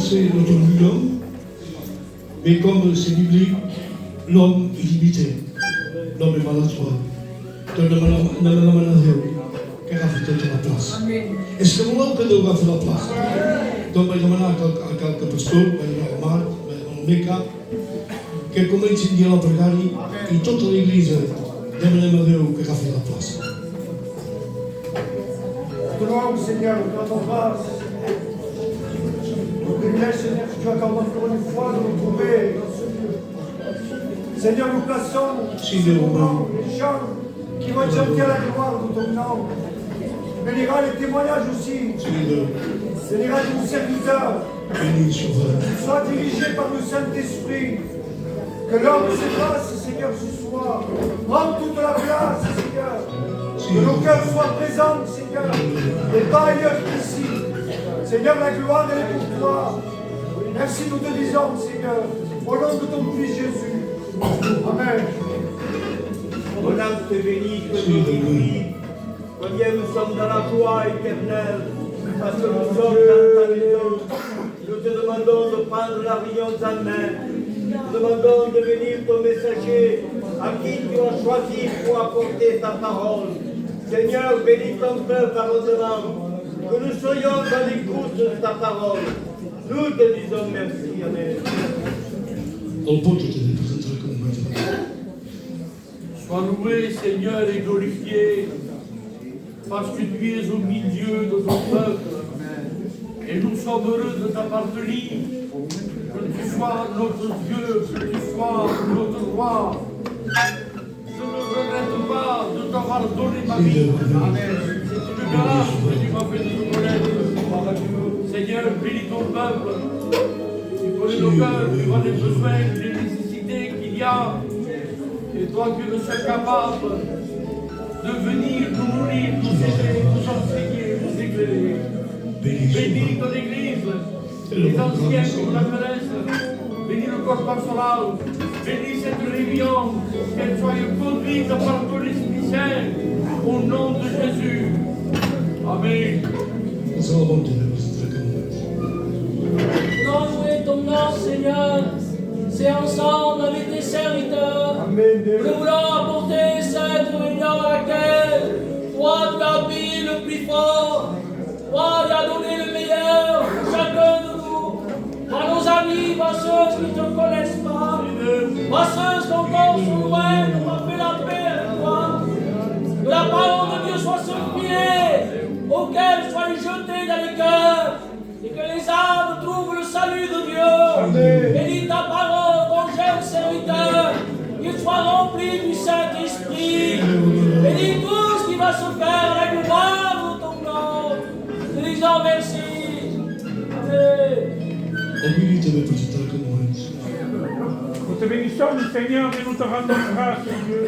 c'est notre l'homme, mais comme c'est biblique, l'homme est limité. L'homme est maladroit. Qu'est-ce qu'il a fait à la place? Est-ce que nous avons fait la place? Donc, il y a quelques pasteurs, il y a Omar, il y a Meka, qui commencent à dire la précarie, et toute l'église demande à Dieu qu'il a fait la place. Gloire au Seigneur, notre grâce. Notre privilège, Seigneur, que tu accordes encore une fois de nous trouver dans ce lieu. Seigneur, nous plaçons ces moments, les chants qui vont chanter à la gloire de ton nom. Bénira les témoignages aussi. Bénira ton serviteur. Sois dirigé par le Saint-Esprit. Que l'homme se fasse, Seigneur, ce soir. Prends toute la place, Seigneur. Que nos cœurs soient présents, Seigneur. Et pas ailleurs qu'ici. Seigneur, la gloire est pour toi. Merci, nous te disons, Seigneur. Au nom de ton Fils Jésus. Amen. Mon âme te bénit, que te bénit. Combien nous sommes dans la joie éternelle, parce que nous sommes dans ta maison. Nous te demandons de prendre la brillante en main. Nous demandons de venir ton messager, à qui tu as choisi pour apporter ta parole. Seigneur, bénis ton peuple abondamment, que nous soyons à l'écoute de ta parole. Nous te disons merci. Amen. Sois loué, Seigneur, et glorifié, parce que tu es au milieu de ton peuple. Et nous sommes heureux de t'appartenir. Que tu sois notre Dieu, que tu sois notre roi. Je ne regrette pas de t'avoir donné ma vie. Amen. C'est une grâce que tu m'as fait de te connaître. Seigneur, bénis ton peuple. Tu connais nos cœurs, tu vois les besoins, les nécessités qu'il y a. Et toi, tu es le seul capable de venir nous nourrir, nous aider, nous enseigner, nous éclairer. Bénis ton Église, les anciens qui la connaissent. Bénis le corps pastoral. Bénis cette réunion, qu'elle soit conduite par ton Esprit Saint, au nom de Jésus. Amen. Louez ton nom, Seigneur. C'est ensemble avec tes serviteurs que nous voulons apporter cette réunion à laquelle toi tu as payé le plus fort. Toi tu as donné le meilleur pour chacun de nous. À nos amis, à ceux qui ne te connaissent pas, à ceux qui encore sont loin, nous ont fait la paix avec toi. Que la parole de Dieu soit ce pied auquel soient jetés dans les cœurs et que les âmes trouvent le salut de Dieu. Bénis ta parole, ton jeune serviteur, qu'il soit rempli du Saint-Esprit. Bénis tout ce qui va se faire à la gloire de ton nom. Nous disons merci. Amen. Nous te bénissons, Seigneur, et nous te rendons grâce, Dieu.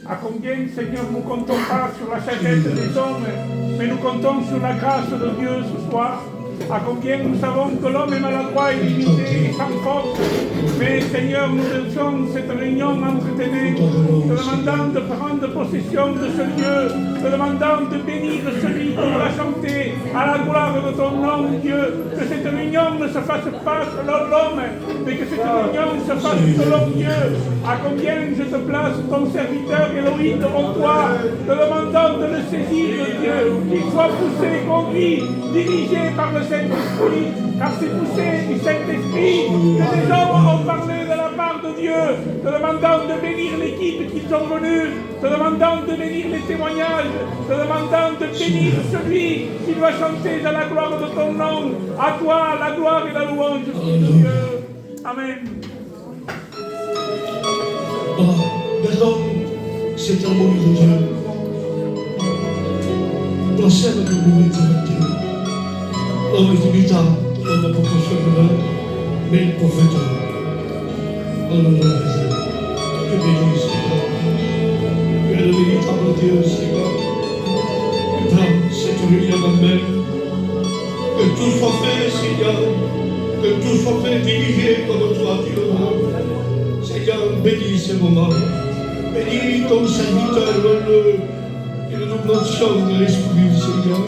À combien, Seigneur, nous ne comptons pas sur la sagesse des hommes, mais nous comptons sur la grâce de Dieu ce soir. À combien nous savons que l'homme est maladroit et limité et sans force. Mais Seigneur, nous laissons cette réunion entre tes mains, te demandant de prendre possession de ce lieu, te demandant de bénir celui qui va chanter à la gloire de ton nom, Dieu. Que cette réunion ne se fasse pas selon l'homme, mais que cette réunion se fasse selon Dieu. À combien je te place ton serviteur Elohim devant toi, te demandant de le saisir, Dieu, qu'il soit poussé, conduit, dirigé par le Saint-Esprit, car c'est poussé du Saint-Esprit que des hommes ont parlé de la part de Dieu, te demandant de bénir l'équipe qui sont venus, te demandant de bénir les témoignages, te demandant de bénir celui qui doit chanter dans la gloire de ton nom. À toi la gloire et la louange, Fils de Dieu. Amen. Maintenant, cette harmonie de Dieu, placez avec le mouvement de Dieu. L'homme est imitable, l'homme n'a pas prophète, mais le prophète. L'homme est Jésus. Que bénis, Seigneur. Que le véritable Dieu, Seigneur, prends cette réunion en main. Que tout soit fait, Seigneur. Que tout soit fait dirigé comme toi, Dieu. Seigneur, bénis ce moment. Bénis ton serviteur, et le noblation de l'Esprit, Seigneur.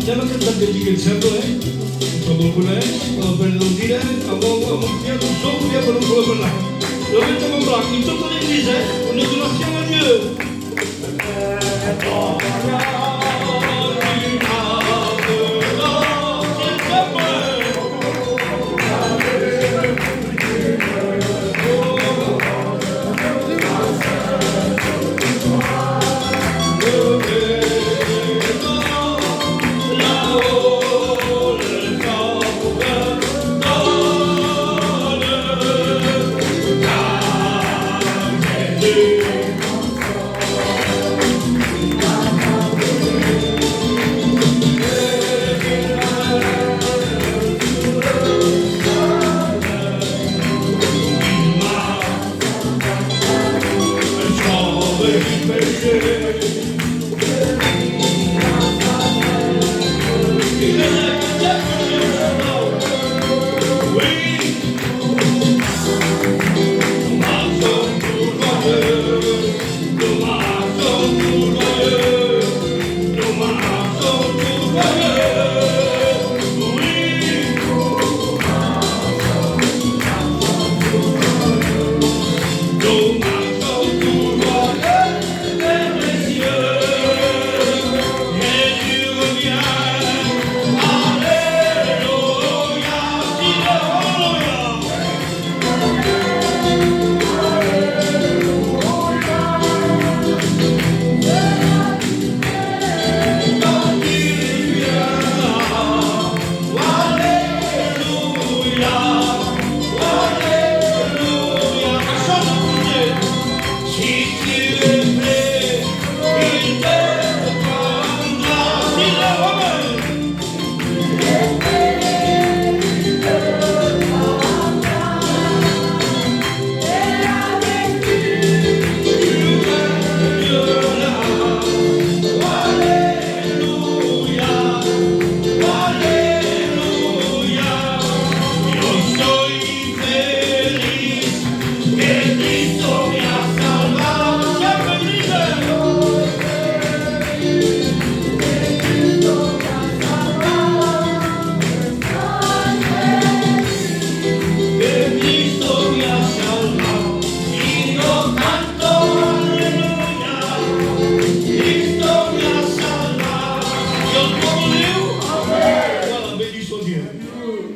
Andiamo a cantare il santo, Come quello, per non dire, a un piano sopra, per un po' là. Lo mettiamo in blanco, in tutta l'Eglise, noi donaziamo a Dio.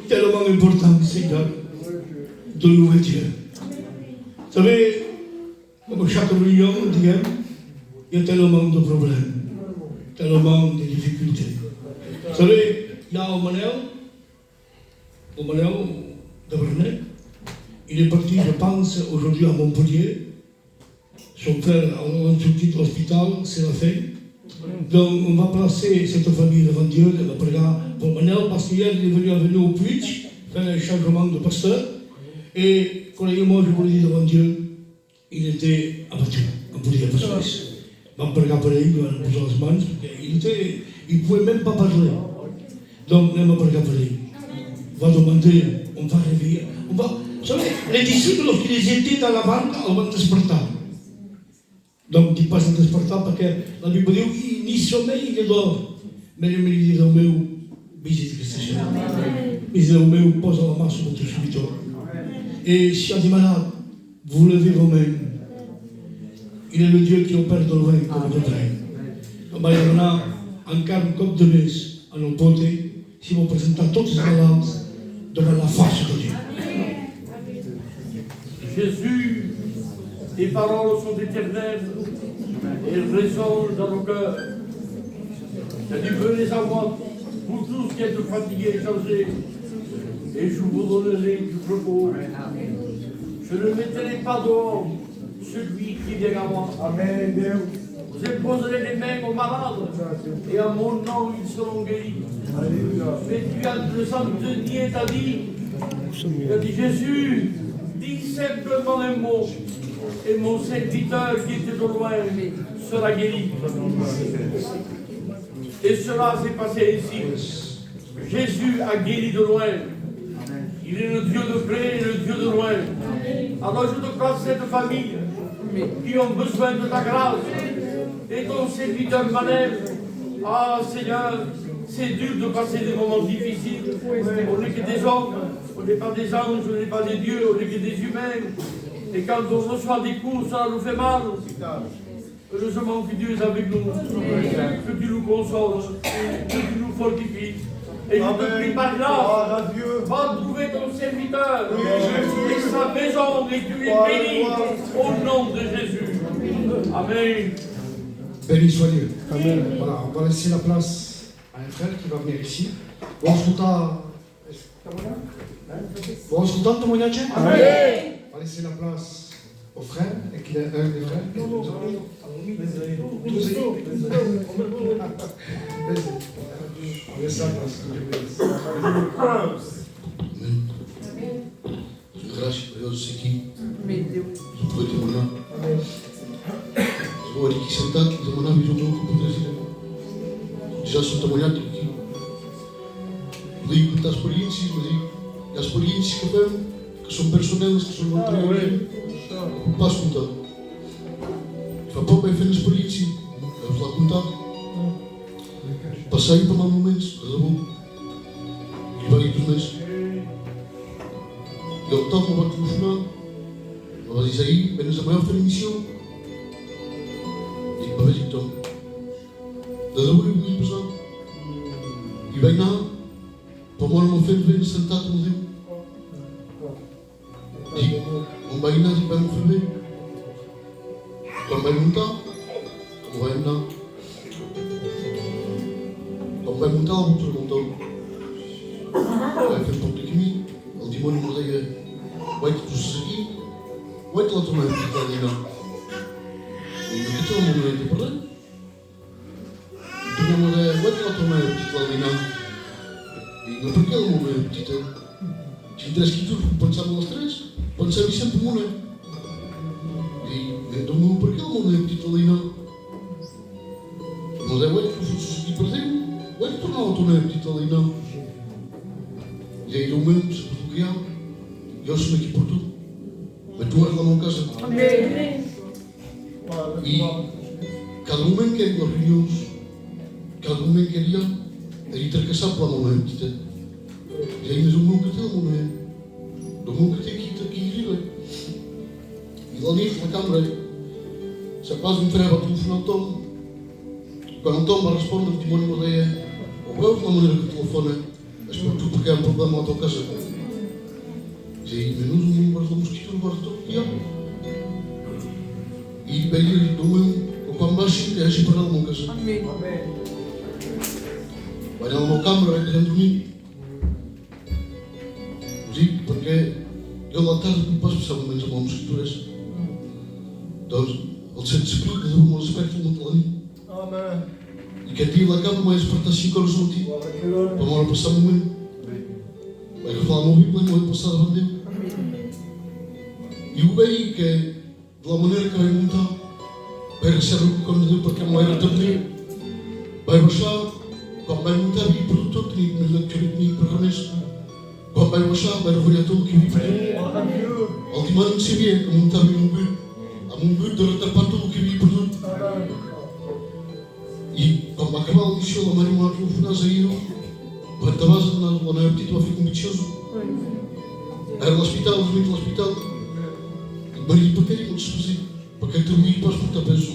Tellement important, Seigneur, de louer Dieu. Vous savez, comme chaque réunion, il y a tellement de problèmes, tellement de difficultés. Vous savez, il y a un Manel de Brunet, il est parti, je pense, aujourd'hui à Montpellier. Son frère a un petit hôpital, c'est la fin. Donc, on va placer cette famille devant Dieu, on va prier pour Manel, parce qu'hier, il est venu au Puig, faire un changement de pasteur. Et, croyez-moi, je vous le dis devant Dieu, il était abattu, on peut dire pas ça. On va prier pour lui, on va poser les mains, il ne pouvait même pas parler. Donc, on va prier pour lui. On va demander, on va réveiller. Vous savez, les disciples, lorsqu'ils étaient dans la barque, on va despertar. Donc, il passe à despertar parce que la Bible dit ni sommeil ni dort. Mais le milieu de meu, visite Christ. Visite de meu, pose la main sur votre serviteur. Et s'il y a des malades, vous levez vos mains. Il est le Dieu qui opère de loin comme de près. Donc, il y en a encore un cop de messe à nos côtés si vous présentez toutes ces malades devant la face de Dieu. Jésus, tes paroles sont éternelles et elles résonnent dans nos cœurs. Tu as dit, venez à moi, vous tous qui êtes fatigués et chargés, et je vous donnerai du repos. Je ne mettrai pas dehors celui qui vient à moi. Amen. Vous imposerez les mains aux malades, et à mon nom ils seront guéris. Mais tu as le centenier t'a dit, il a dit, Jésus, dis simplement un mot, et mon serviteur qui était de loin sera guéri. Et cela s'est passé ici. Jésus a guéri de loin. Il est le Dieu de près et le Dieu de loin. Alors je te place cette famille qui ont besoin de ta grâce. Et ton serviteur Manel, ah Seigneur, C'est dur de passer des moments difficiles. On n'est que des hommes, on n'est pas des anges, on n'est pas des dieux, on n'est que des humains. Et quand on reçoit des coups, ça nous fait mal. Heureusement que Dieu est avec nous, que tu nous consoles, que tu nous fortifies. Et je te prie par grâce, va trouver ton serviteur et sa maison, et tu es béni au nom de Jésus. Amen. Béni soit Dieu. Amen. Voilà, on va laisser la place à un frère qui va venir ici. Bon ascolta le témoignage. Amen. On va laisser la place au frère et qu'il est un des frères. On laisse la place. Grazie per Siki. Poi ti mona. Ora chi sentati ti mona bisogno che potresti. Già sono testimoniato qui. Dico da esperienze, le esperienze che abbiamo, che sono personali, che sono anteriori. Pas contato. Fa poco e fine esperienze, vamos lá contar. Passei por maus momentos, era bom. E vai dos meses. Eu estava no telefonar, ela diz aí, menos a maior transmissão. Digo, para ver então. Da rua eu vou passar. E vem lá, para o meu filho vem sentado no rio. Digo, não vai nada, vai me filho. Quando vai montar, não vai nada. Quando vai montar, vou perguntar. Vai ver um pouco de caminho. O demônio me diga, vai-te por seguir, vai-te lá tomar um pouco ali não. E no que estou a morrer de perder? E tu não morrer, vai-te lá tomar um pouco ali não. E no porquê ele morrer, petita? Se interessa que tudo, pensamos nós três, pensamos sempre morrer. E então não porquê ele morrer, petita ali não. Mas é, vai-te por seguir perder, vai-te tornar a tomar um pouco ali não. E aí eu mesmo, se bloquear, eu sou aqui por tudo. Mas tu és lá na casa. Amém. E cada um quer ir aos reuniões, cada um quer ir a ir tracassar pela mão, não é? E aí, mas eu nunca tenho, não é? Eu nunca tenho que ir. E lá nisso, na câmara, se a paz me treva a telefonar ao Tom, quando o Tom me responde, o demônio me odeia, ou eu, na maneira que o telefone. Mas por tu porque é um problema na tua casa. E aí, menos um número de mosquito no quarto todo dia. E bem, ele do meu, o qual mais chique é assim para ela, meu casa. Amém. Vai lá na câmara, vai querendo dormir. Digo, porque eu lá tarde não posso pensar momentos a uma mosquito esse. Então, ele sente espírito, ele não respeita o mundo lá nem. Amém. E que a ti lá cama mais para 5 horas no dia. Para uma hora passar um momento. Vai falar no Bíblia, não vai passar a bandeira. E o bem que é de uma maneira que vai montar, vai receber o que quando deu para que não era também. Vai baixar, quando vai montar, e produtor tem que me lecturar comigo para a mesa. Quando vai baixar, vai rever tudo que vi para ele. Ultimamente não sabia que montar bem um bem. Há um bem de retrapar tudo o que vi para tudo. E quando acabar o lixo, a Maria Mara telefonar a ir, vai estar base na não é petito, vai ficar ambicioso. Era no hospital, dormi no hospital. E Maria para quem não se fazia, para quem terminou para exportar peso.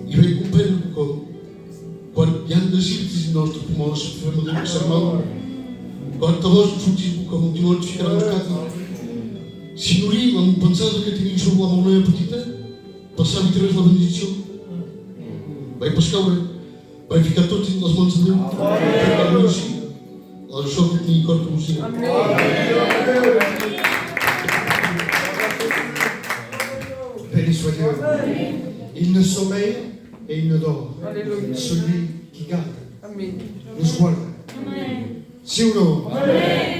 E veio com o pé, quando já das ilhas e nós tomamos a família que se armava. Quando estávamos no futismo, como de noite ficar no mercado. Senhoria, não pensava que tinha enxergado a mão não é petita, passava e três na bendição. Vai pescar, vai ficar todo nas mãos de Deus. Lá no chão que corta o museu. Béni soit Dieu. Il ne sommeille et il ne dort. Celui qui garde, nous guarda. Sì o no?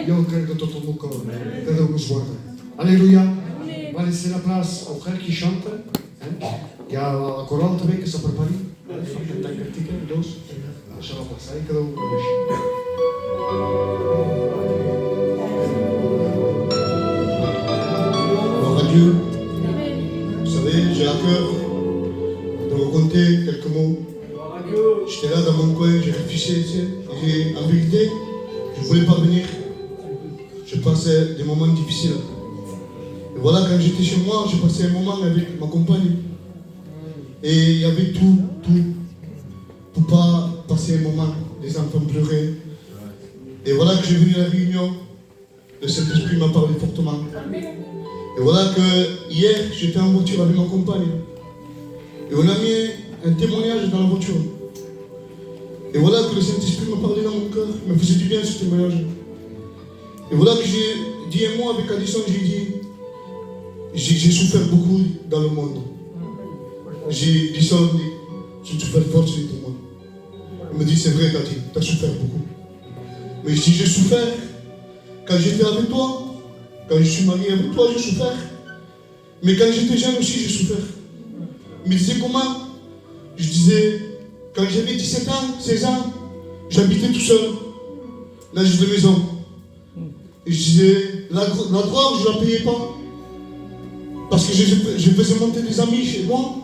Io credo tutto il mio cuore che Dio nous guarda. Alléluia. On va laisser la place au frère qui chante. Il y a la chorale também que se prepare. Deixa-la passar aí, cada um Gloire à Dieu. Vous savez, j'ai à cœur de vous raconter quelques mots. J'étais là dans mon coin, j'ai réfléchi, et en vérité, je ne voulais pas venir. Je passais des moments difficiles. Et voilà, quand j'étais chez moi, j'ai passé un moment avec ma compagne. Et il y avait tout pour pas passer un moment. Les enfants pleuraient. Et voilà que j'ai venu à la réunion. Le Saint-Esprit m'a parlé fortement. Et voilà que hier, j'étais en voiture avec ma compagne. Et on a mis un témoignage dans la voiture. Et voilà que le Saint-Esprit m'a parlé dans mon cœur. Il me faisait du bien ce témoignage. Et voilà que j'ai dit un mot avec Addison, j'ai dit, j'ai souffert beaucoup dans le monde. J'ai dit ça, j'ai souffert fort sur le monde. Il me dit, c'est vrai, Tati, tu as souffert beaucoup. Mais je dis, j'ai souffert quand j'étais avec toi. Quand je suis marié avec toi, j'ai souffert. Mais quand j'étais jeune aussi, j'ai souffert. Mais tu sais comment? Je disais, quand j'avais 17 ans, 16 ans, j'habitais tout seul. Là, j'ai de maison. Et je disais, la drogue, je ne la payais pas. Parce que je faisais monter des amis chez moi.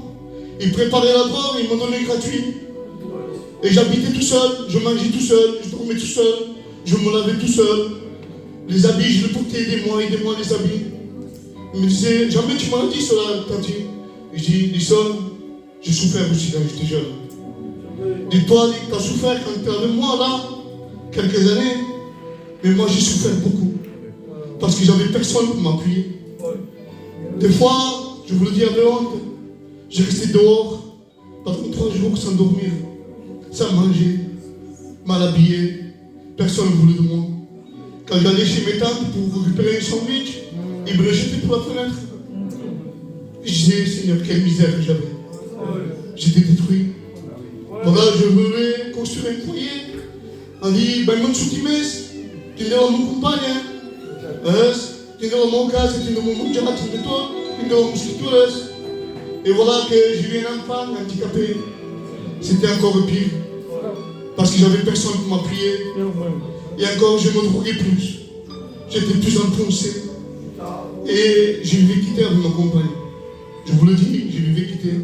Ils préparaient la drogue, ils m'en donnaient gratuit. Et j'habitais tout seul, je mangeais tout seul, je dormais tout seul, je me lavais tout seul. Les habits, je les portais, aidez-moi les habits. Il me disait, jamais tu m'as dit cela, Tati. Et je dis, Lisson, j'ai souffert aussi quand j'étais jeune. Et toi, tu as souffert quand tu es avec moi là, quelques années. Mais moi, j'ai souffert beaucoup. Parce que j'avais personne pour m'appuyer. Des fois, je vous le dis avec honte, j'ai resté dehors pendant 3 jours sans dormir, sans manger, mal habillé. Personne ne voulait de moi. Quand j'allais chez mes tantes pour récupérer un sandwich, ils me le jetaient pour la fenêtre. Je disais, Seigneur, quelle misère que j'avais. J'étais détruit. Voilà, je voulais construire un foyer. On dit, ben, mon soutimes, tu n'es pas mon compagnon. Tu n'es pas mon cas, tu n'es pas mon diamant, tu n'es pas mon scriptures. Et voilà que j'ai eu un enfant handicapé. C'était encore pire. Parce que j'avais personne pour m'appuyer. Et encore, je me droguais plus. J'étais plus enfoncé. Et je vivais quitter avec ma compagne. Je vous le dis, je vivais quitter.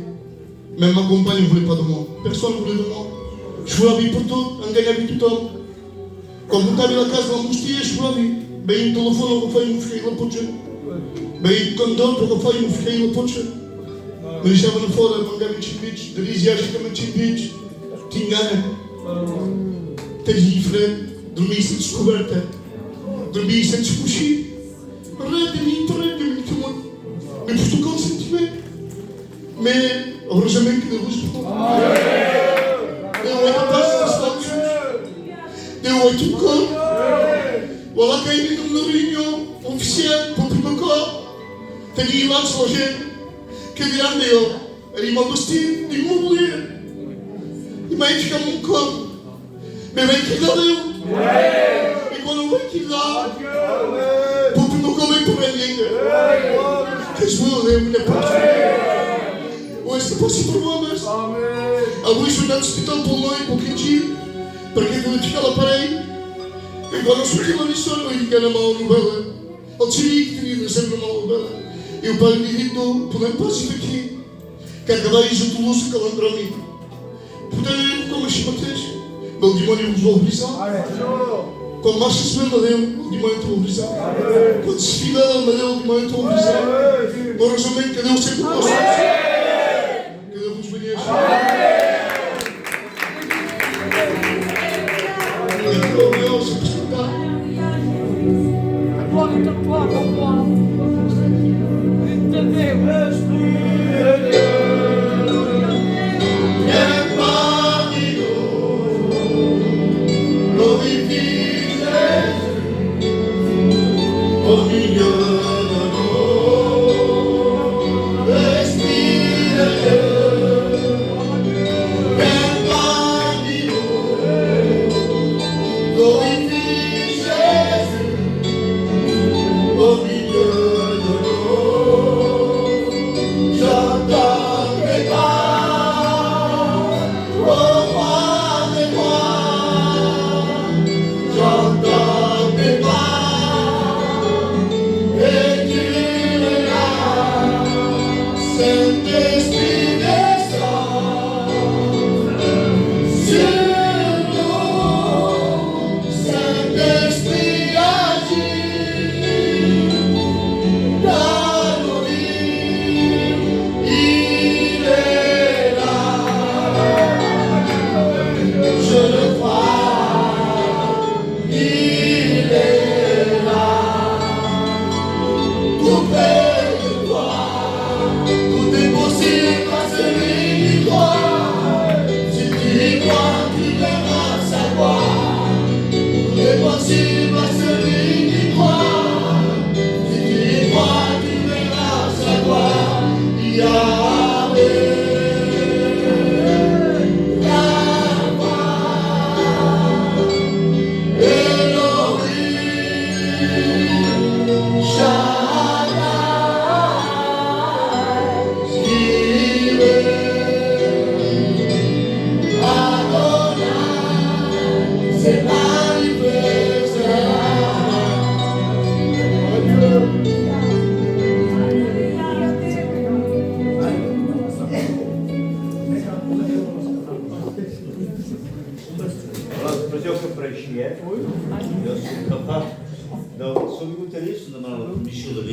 Même ma compagne ne voulait pas de moi. Personne ne voulait de moi. Je voulais la vie pour tout, on gagne la vie tout le temps. Quand vous avez la case dans l'moustille, je voulais la vie. Ben, il téléphone, on va faire une frère, le poche. Ben, il condom, on va faire une frère, le poche. Mais j'avais une fois, on gagne une bitch, de l'Isia, je comme une bitch. Tingane. T'es livré. Dormir sem descoberta, dormir sem descoxir, redemir, mais por tu consentimento. Mais heureusement que Deus deu a paz das nações, deu a tudo com. Voilà que ele numa reunião oficial para o primeiro corpo, tem lá de loja que dirá dele, ele mal vestido, de imobiliário, e mais fica um corpo, mas bem que deu. E quando vem aqui lá, porque não comem por ninguém. Que Jesus é minha parte. Hoje depois de problemas, a luz foi no hospital por noite, por quentinho, para que ele fique lá para aí. E quando eu sou aqui na lição, eu ia na mão novela. Eu tinha que ter sempre uma novela. E o pai me disse, podem passar aqui, que acabei de tudo isso que ela para mim. Portanto, como as bates. O demônio vos obrigar. Quando mais se verdadeiro, o demônio te obrigar. Quando se fica verdadeiro, o demônio te obrigar. Heureusamente que Deus sempre nos que Deus vos bendiga. E que Deus se apresentar. Glória a tua palavra. Deus.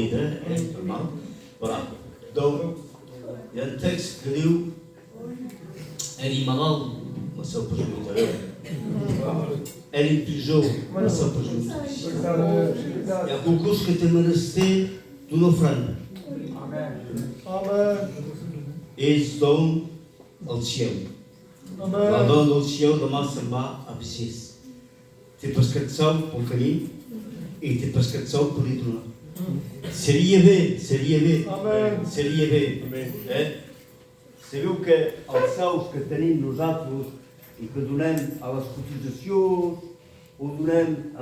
vide, normal. Voilà. Donc, hi ha un text que diu eri malalt, la seva possibilitat. Eri en presó, la seva possibilitat. Hi ha concurs que té menester d'una ofranda. Ells donen el ciel. La dona del ciel demà se'n va a Bessís. Té pescat sol pel camí i té pescat sol per li donar. Seria bé. Sabeu que els sous que tenim nosaltres i que donem a les cotitzacions o donem a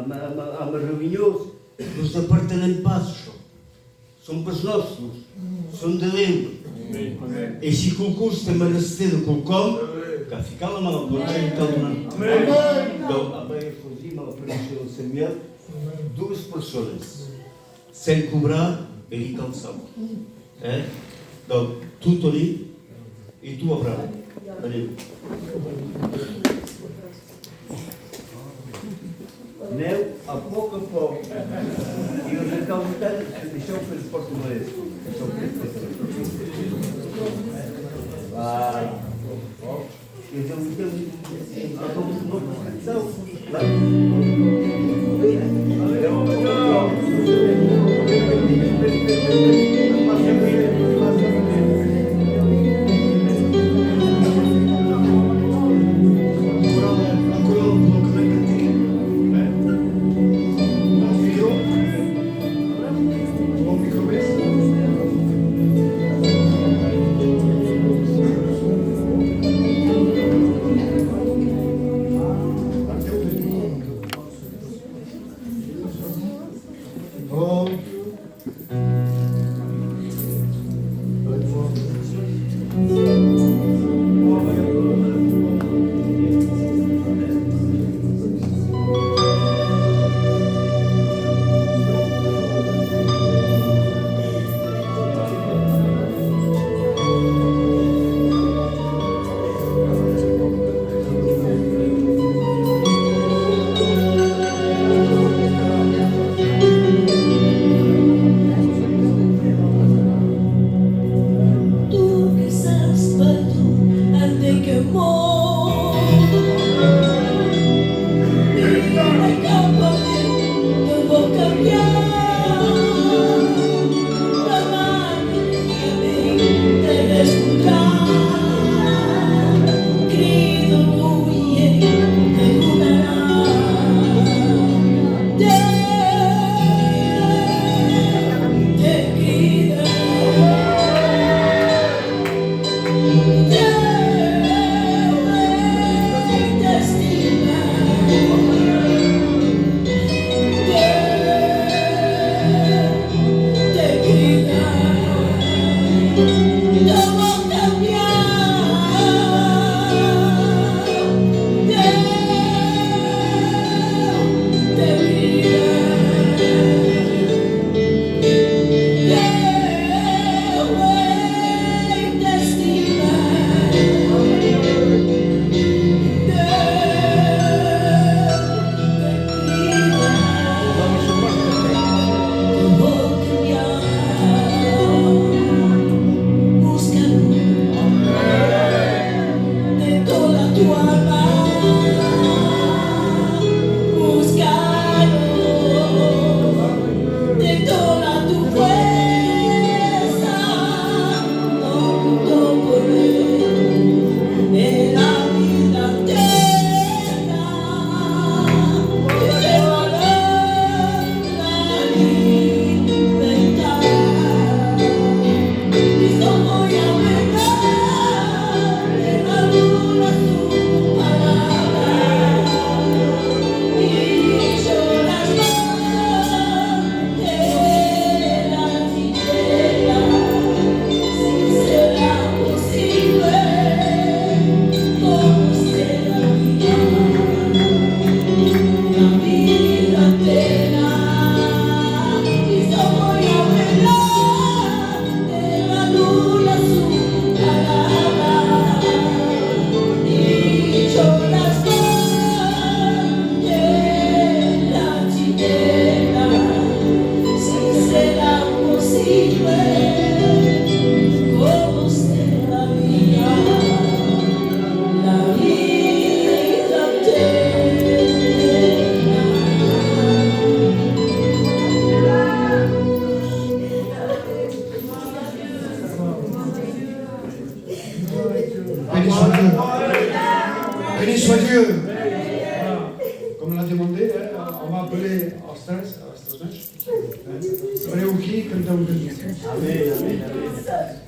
les reunions, no ens apartenem pas, això. Són pas nostres, són de Déu. I si qualcú té menester de quelcom, que ha ficat la mà al cotxe i cal donar. Donc, après afegim a la predicació del Samuel, dues persones, sense cobrar, i cal sou. Donc, tu, Toni, i tu, Abraham. Veniu. Aneu a poc, i us acabo tant, deixeu que ens porto més. I us heu a com no penseu. Béni soit Dieu. Béni soit Dieu. Comme l'a demandé, on va appeler Ostras. Reuki cântăm cântece. Amen, amen, amen.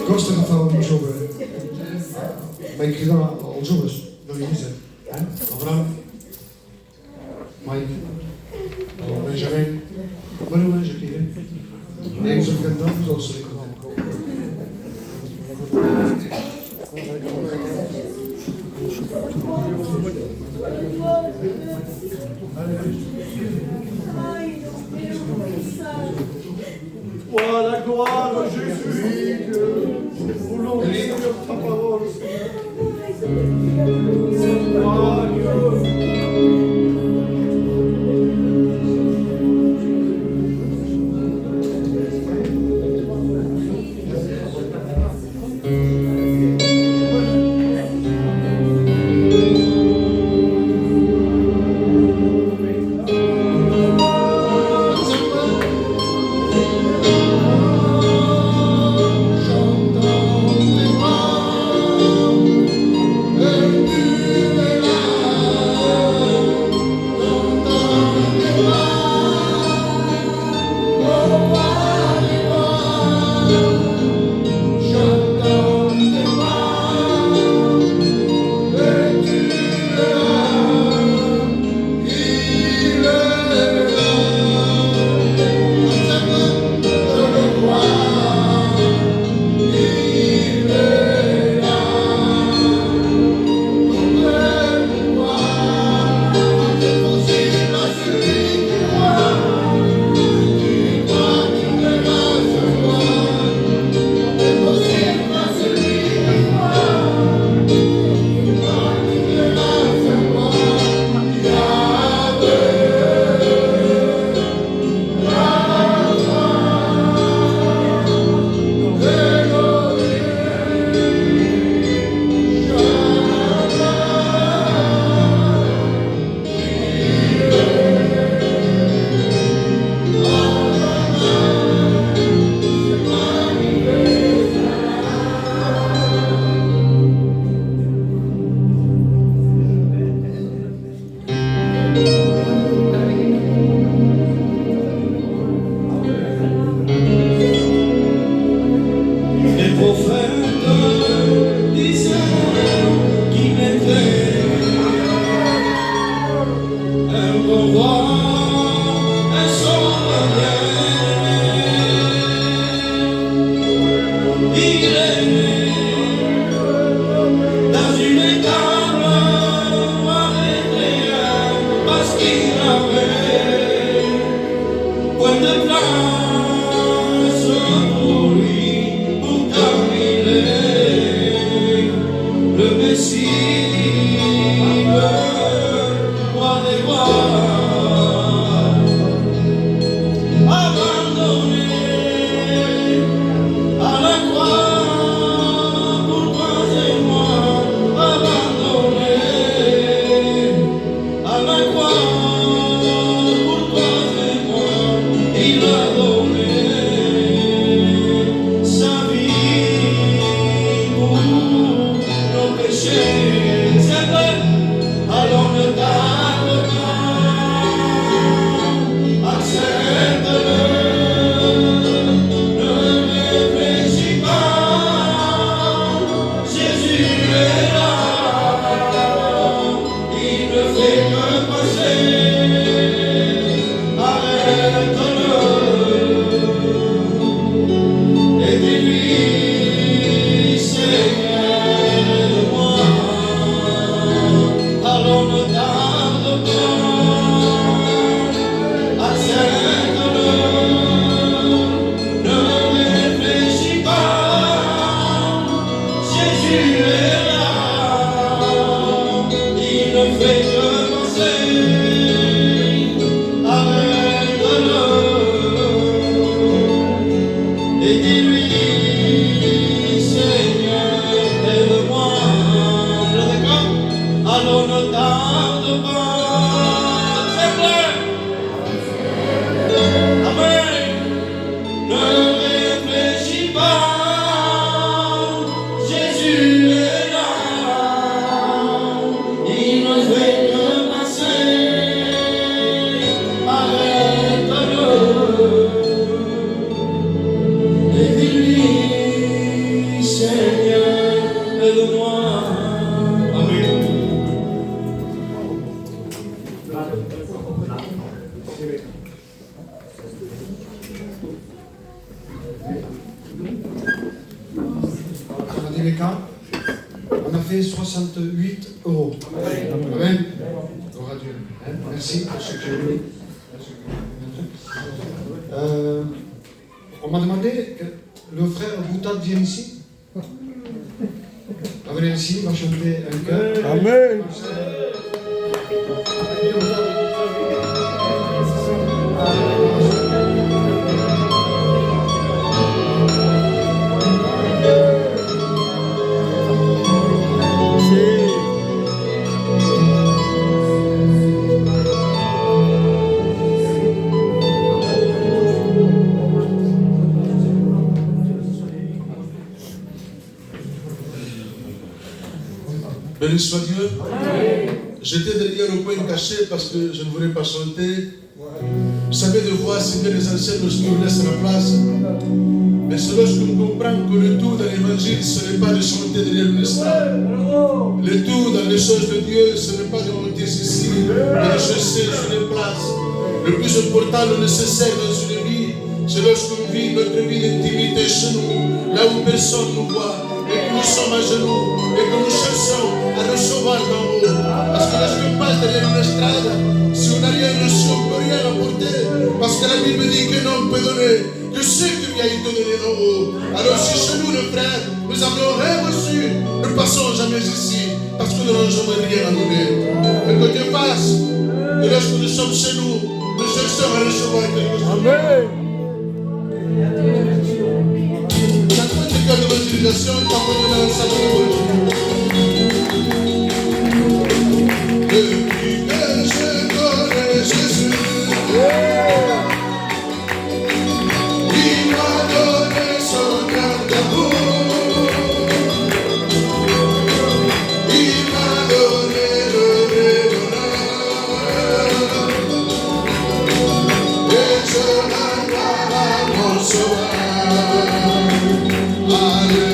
Costa que falamos sobre bem que dá aos joves da Igreja, Abraão, Mike, o Benjamin, agora o anjo aqui, nós cantamos ao Senhor. Toi, la gloire, Jésus, que nous voulons lire ta parole, Seigneur. Gloire à Dieu. prophètes disaient qu'il était un bon roi, un sauveur bien-aimé. Il est né dans une étable avec les liens, parce qu'il avait point de place pour lui. Pourtant il est le Messie, le roi des rois, abandonné à la croix pour toi et moi, abandonné à la croix pour toi et moi, il a donné sa vie pour nos péchés. C'est vrai, alors ne tarde pas, accepte-le. Ne réfléchis pas, Jésus est là, il ne fait que passer, arrête-le, et dis-lui, Seigneur, moi, alors ne tarde pas, accepte-le. Ne réfléchis pas, Jésus est là, il ne fait que passer, arrête-le, et dis-lui, Seigneur, aide-moi. Vous êtes d'accord? Alors ne tarde pas, c'est clair? Amen. Ne réfléchis pas, Jésus est là, il ne fait que passer, arrête-le, et dis-lui, Seigneur, aide-moi. Amen. On a dit les cas. On a fait 68 €. Amen. Gloire à Dieu. Merci pour ce que j'ai vu. On m'a demandé que le frère Boutad vienne ici. On va venir ici, on va chanter un chœur. Amen. Béni soit Dieu. J'étais derrière au coin caché parce que je ne voulais pas chanter. Vous savez, de voir si bien les anciens nous laissent la place. Mais c'est lorsqu'on comprend que le tout dans l'évangile, ce n'est pas de chanter derrière une estrade. Le tout dans les choses de Dieu, ce n'est pas de monter ici, mais de chercher sur les places. Le plus important, le nécessaire dans une vie, c'est lorsqu'on vit notre vie d'intimité chez nous, là où personne nous voit, et que nous sommes à genoux, et que nous cherchons à recevoir d'en haut. Parce que lorsqu'on passe derrière une estrade, si on n'a rien reçu, on ne peut rien apporter. Parce que la Bible dit que l'homme peut donner que ce que lui a été donné d'en haut. Alors si chez nous, les frères, nous avons rien reçu, ne passons jamais ici, parce que nous n'avons jamais rien à donner. Mais que Dieu fasse, que lorsque nous sommes chez nous, nous cherchons à recevoir quelque chose. Amen. La grande évangélisation, parfois de la depuis que je connais Jésus, il m'a donné son cœur d'amour, il m'a donné le vrai bonheur, et je m'en à mon sauveur. Alléluia.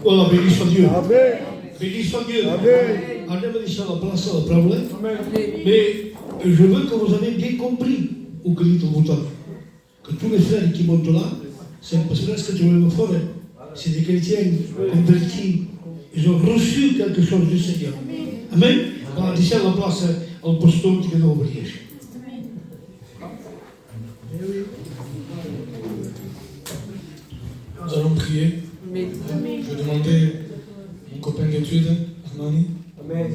Voilà, béni soit Dieu. Amen. Béni soit Dieu. Amen. Andiamo di la place al problème. Amen. Mais je veux que vous avez bien compris au Christ au bouton. Que tous les frères qui montent là, c'est parce que là, ce que tu veux me faire, c'est des chrétiens convertis. Ils ont reçu quelque chose du Seigneur. Amen. Voilà, d'ici à la place, au poston qui vient ouvrir. Nous allons prier. Je vais demander à mon copain d'études, Armani,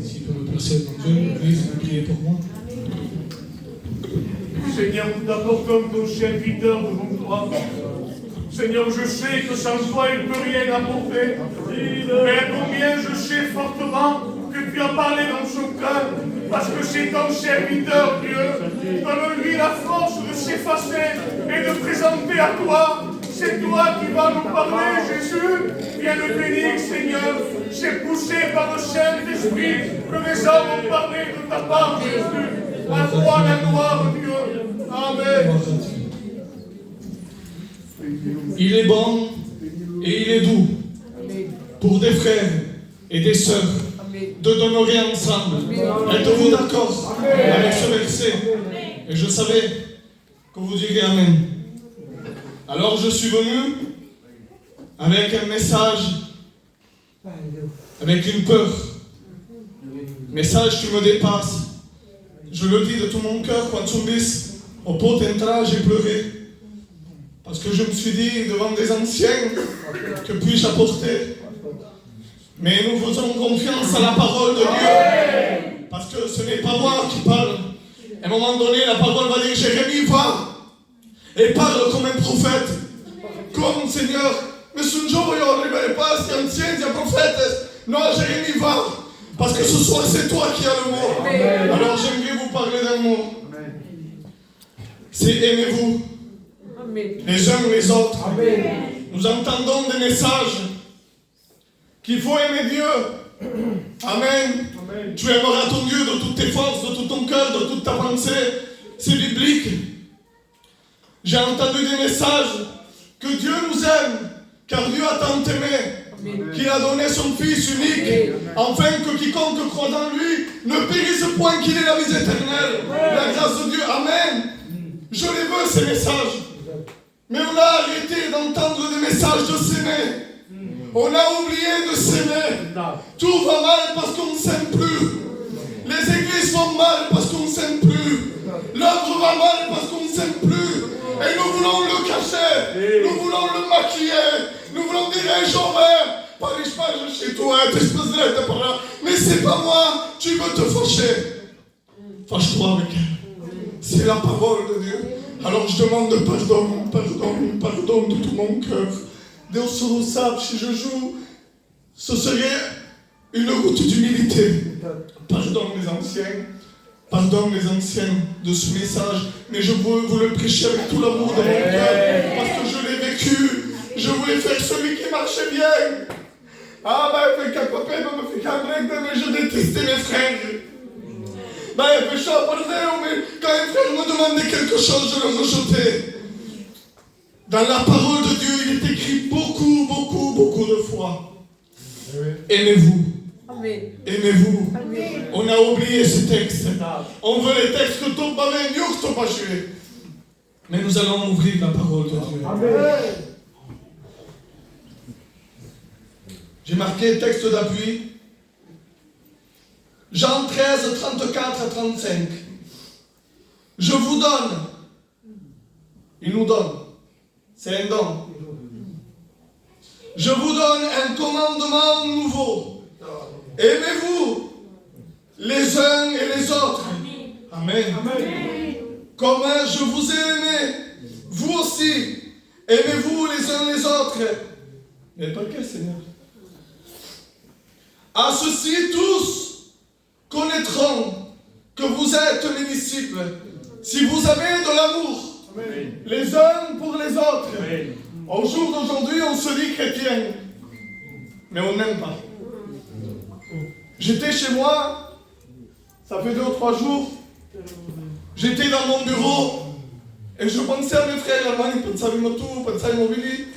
s'il peut me placer devant Dieu. Lui, il peut prier pour moi. Seigneur, nous t'apportons ton serviteur devant toi. Seigneur, je sais que sans toi, il ne peut rien apporter. Mais combien je sais fortement que tu as parlé dans son cœur, parce que c'est ton serviteur, Dieu. Donne-lui la force de s'effacer et de présenter à toi. C'est toi qui vas nous parler, Jésus. Viens le bénir, Seigneur. C'est poussé par le Saint-Esprit que les hommes ont parlé de ta part, Jésus. À toi la gloire, Dieu. Amen. Il est bon et il est doux pour des frères et des sœurs de d'honorer ensemble. Êtes-vous d'accord avec ce verset? Et je savais que vous diriez Amen. Alors je suis venu avec un message, avec une peur. Message qui me dépasse. Je le dis de tout mon cœur, quand Tsumbis, au pot entra, j'ai pleuré. Parce que je me suis dit, devant des anciens, que puis-je apporter? Mais nous faisons confiance à la parole de Dieu. Parce que ce n'est pas moi qui parle. À un moment donné, la parole va dire, Jérémie, va et parle comme un prophète. Comme Seigneur, mais ce jour, il n'y avait pas si ancien, si un prophète. Non, Jérémie, va. Parce que ce soir, c'est toi qui as le mot. Alors j'aimerais vous parler d'un mot. C'est aimez-vous. Les uns les autres. Nous entendons des messages qu'il faut aimer Dieu. Amen. Tu aimeras ton Dieu de toutes tes forces, de tout ton cœur, de toute ta pensée. C'est biblique. J'ai entendu des messages que Dieu nous aime, car Dieu a tant aimé, qu'il a donné son Fils unique, afin que quiconque croit en lui ne périsse point, qu'il ait la vie éternelle. La grâce de Dieu. Amen. Je les veux, ces messages. Mais on a arrêté d'entendre des messages de s'aimer. On a oublié de s'aimer. Tout va mal parce qu'on ne s'aime plus. Les églises vont mal parce qu'on ne s'aime plus. L'œuvre va mal parce qu'on ne s'aime plus. Et nous voulons le cacher. Nous voulons le maquiller. Nous voulons dire un jour, pas les pages chez toi, t'espèce de par là. Mais c'est pas moi. Tu veux te fâcher. Fâche-toi avec elle. C'est la parole de Dieu. Alors je demande pardon de tout mon cœur. Dieu se sache, si je joue, ce serait une goutte d'humilité. Pardon les anciens de ce message, mais je veux vous le prêcher avec tout l'amour de mon cœur, parce que je l'ai vécu. Je voulais faire celui qui marchait bien. Ah ben, fait qu'un papa me fait qu'un break, mais je détestais mes frères. Ben, mais quand un frère me demandait quelque chose, je le rejetais. Dans la parole de Dieu, il est écrit beaucoup de fois. Aimez-vous. Aimez-vous. On a oublié ce texte. On veut les textes que tu vas mieux que tu vas jouer. Mais nous allons ouvrir la parole de Dieu. Amen. J'ai marqué texte d'appui. Jean 13, 34 à 35. Je vous donne. Il nous donne. C'est un don. Je vous donne un commandement nouveau. Aimez-vous les uns et les autres. Amen. Comme je vous ai aimé, vous aussi, aimez-vous les uns les autres. Mais pas que, Seigneur. À ceci, tous connaîtront que vous êtes mes disciples, si vous avez de l'amour les uns pour les autres. Au jour d'aujourd'hui, on se dit chrétien, mais on n'aime pas. J'étais chez moi, ça fait 2 ou 3 jours, j'étais dans mon bureau, et je pensais à mes frères, Armani, pensavo tout, pensavo Mobili,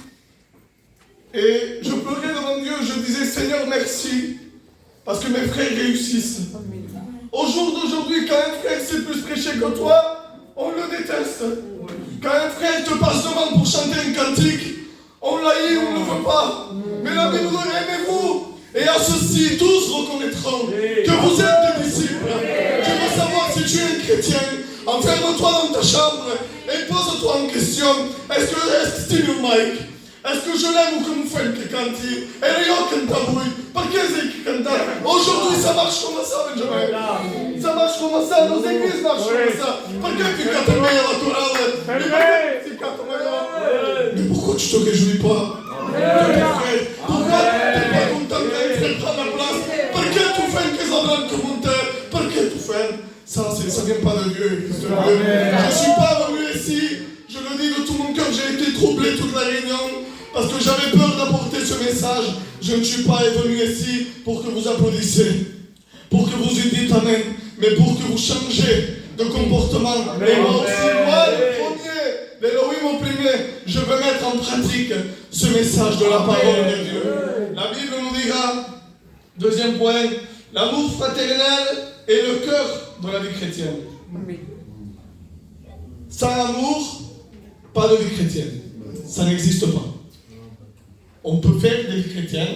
Et je pleurais devant Dieu, je disais Seigneur merci, parce que mes frères réussissent. Au jour d'aujourd'hui, quand un frère sait plus prêcher que toi, on le déteste. Quand un frère te passe devant pour chanter un cantique, on l'haït, on ne le veut pas. Mais la Bible dit aimez-vous. Et à ceci, tous reconnaîtront que vous êtes des disciples. Je veux savoir si tu es un chrétien. Enferme-toi dans ta chambre et pose-toi en question. Est-ce que c'est une mic? Est-ce que je l'aime ou que nous faisons que canti? Et io cantabui. Perché sei qui canta? Aujourd'hui ça marche comme ça, Benjamin. Ça marche comme ça, nos églises marchent comme ça. Perché tu cantes meglio la chorale? Tu cantes meglio. Mais pourquoi tu te réjouis pas? Pourquoi tu n'es pas content qu'un frère prenne la place? Perché tu fais que ça blanc comme un terre? Perché tu fais? Ça vient pas de Dieu. Je ne suis pas venu ici, je le dis de tout mon cœur, j'ai été troublé toute la réunion. Parce que j'avais peur d'apporter ce message. Je ne suis pas venu ici pour que vous applaudissiez, pour que vous dites Amen, mais pour que vous changez de comportement. Et moi aussi, moi le premier, l'Élohim opprimé, je veux mettre en pratique ce message de la parole de Dieu. La Bible nous dira, deuxième point, l'amour fraternel est le cœur de la vie chrétienne. Sans amour, pas de vie chrétienne. Ça n'existe pas. On peut faire des chrétiens,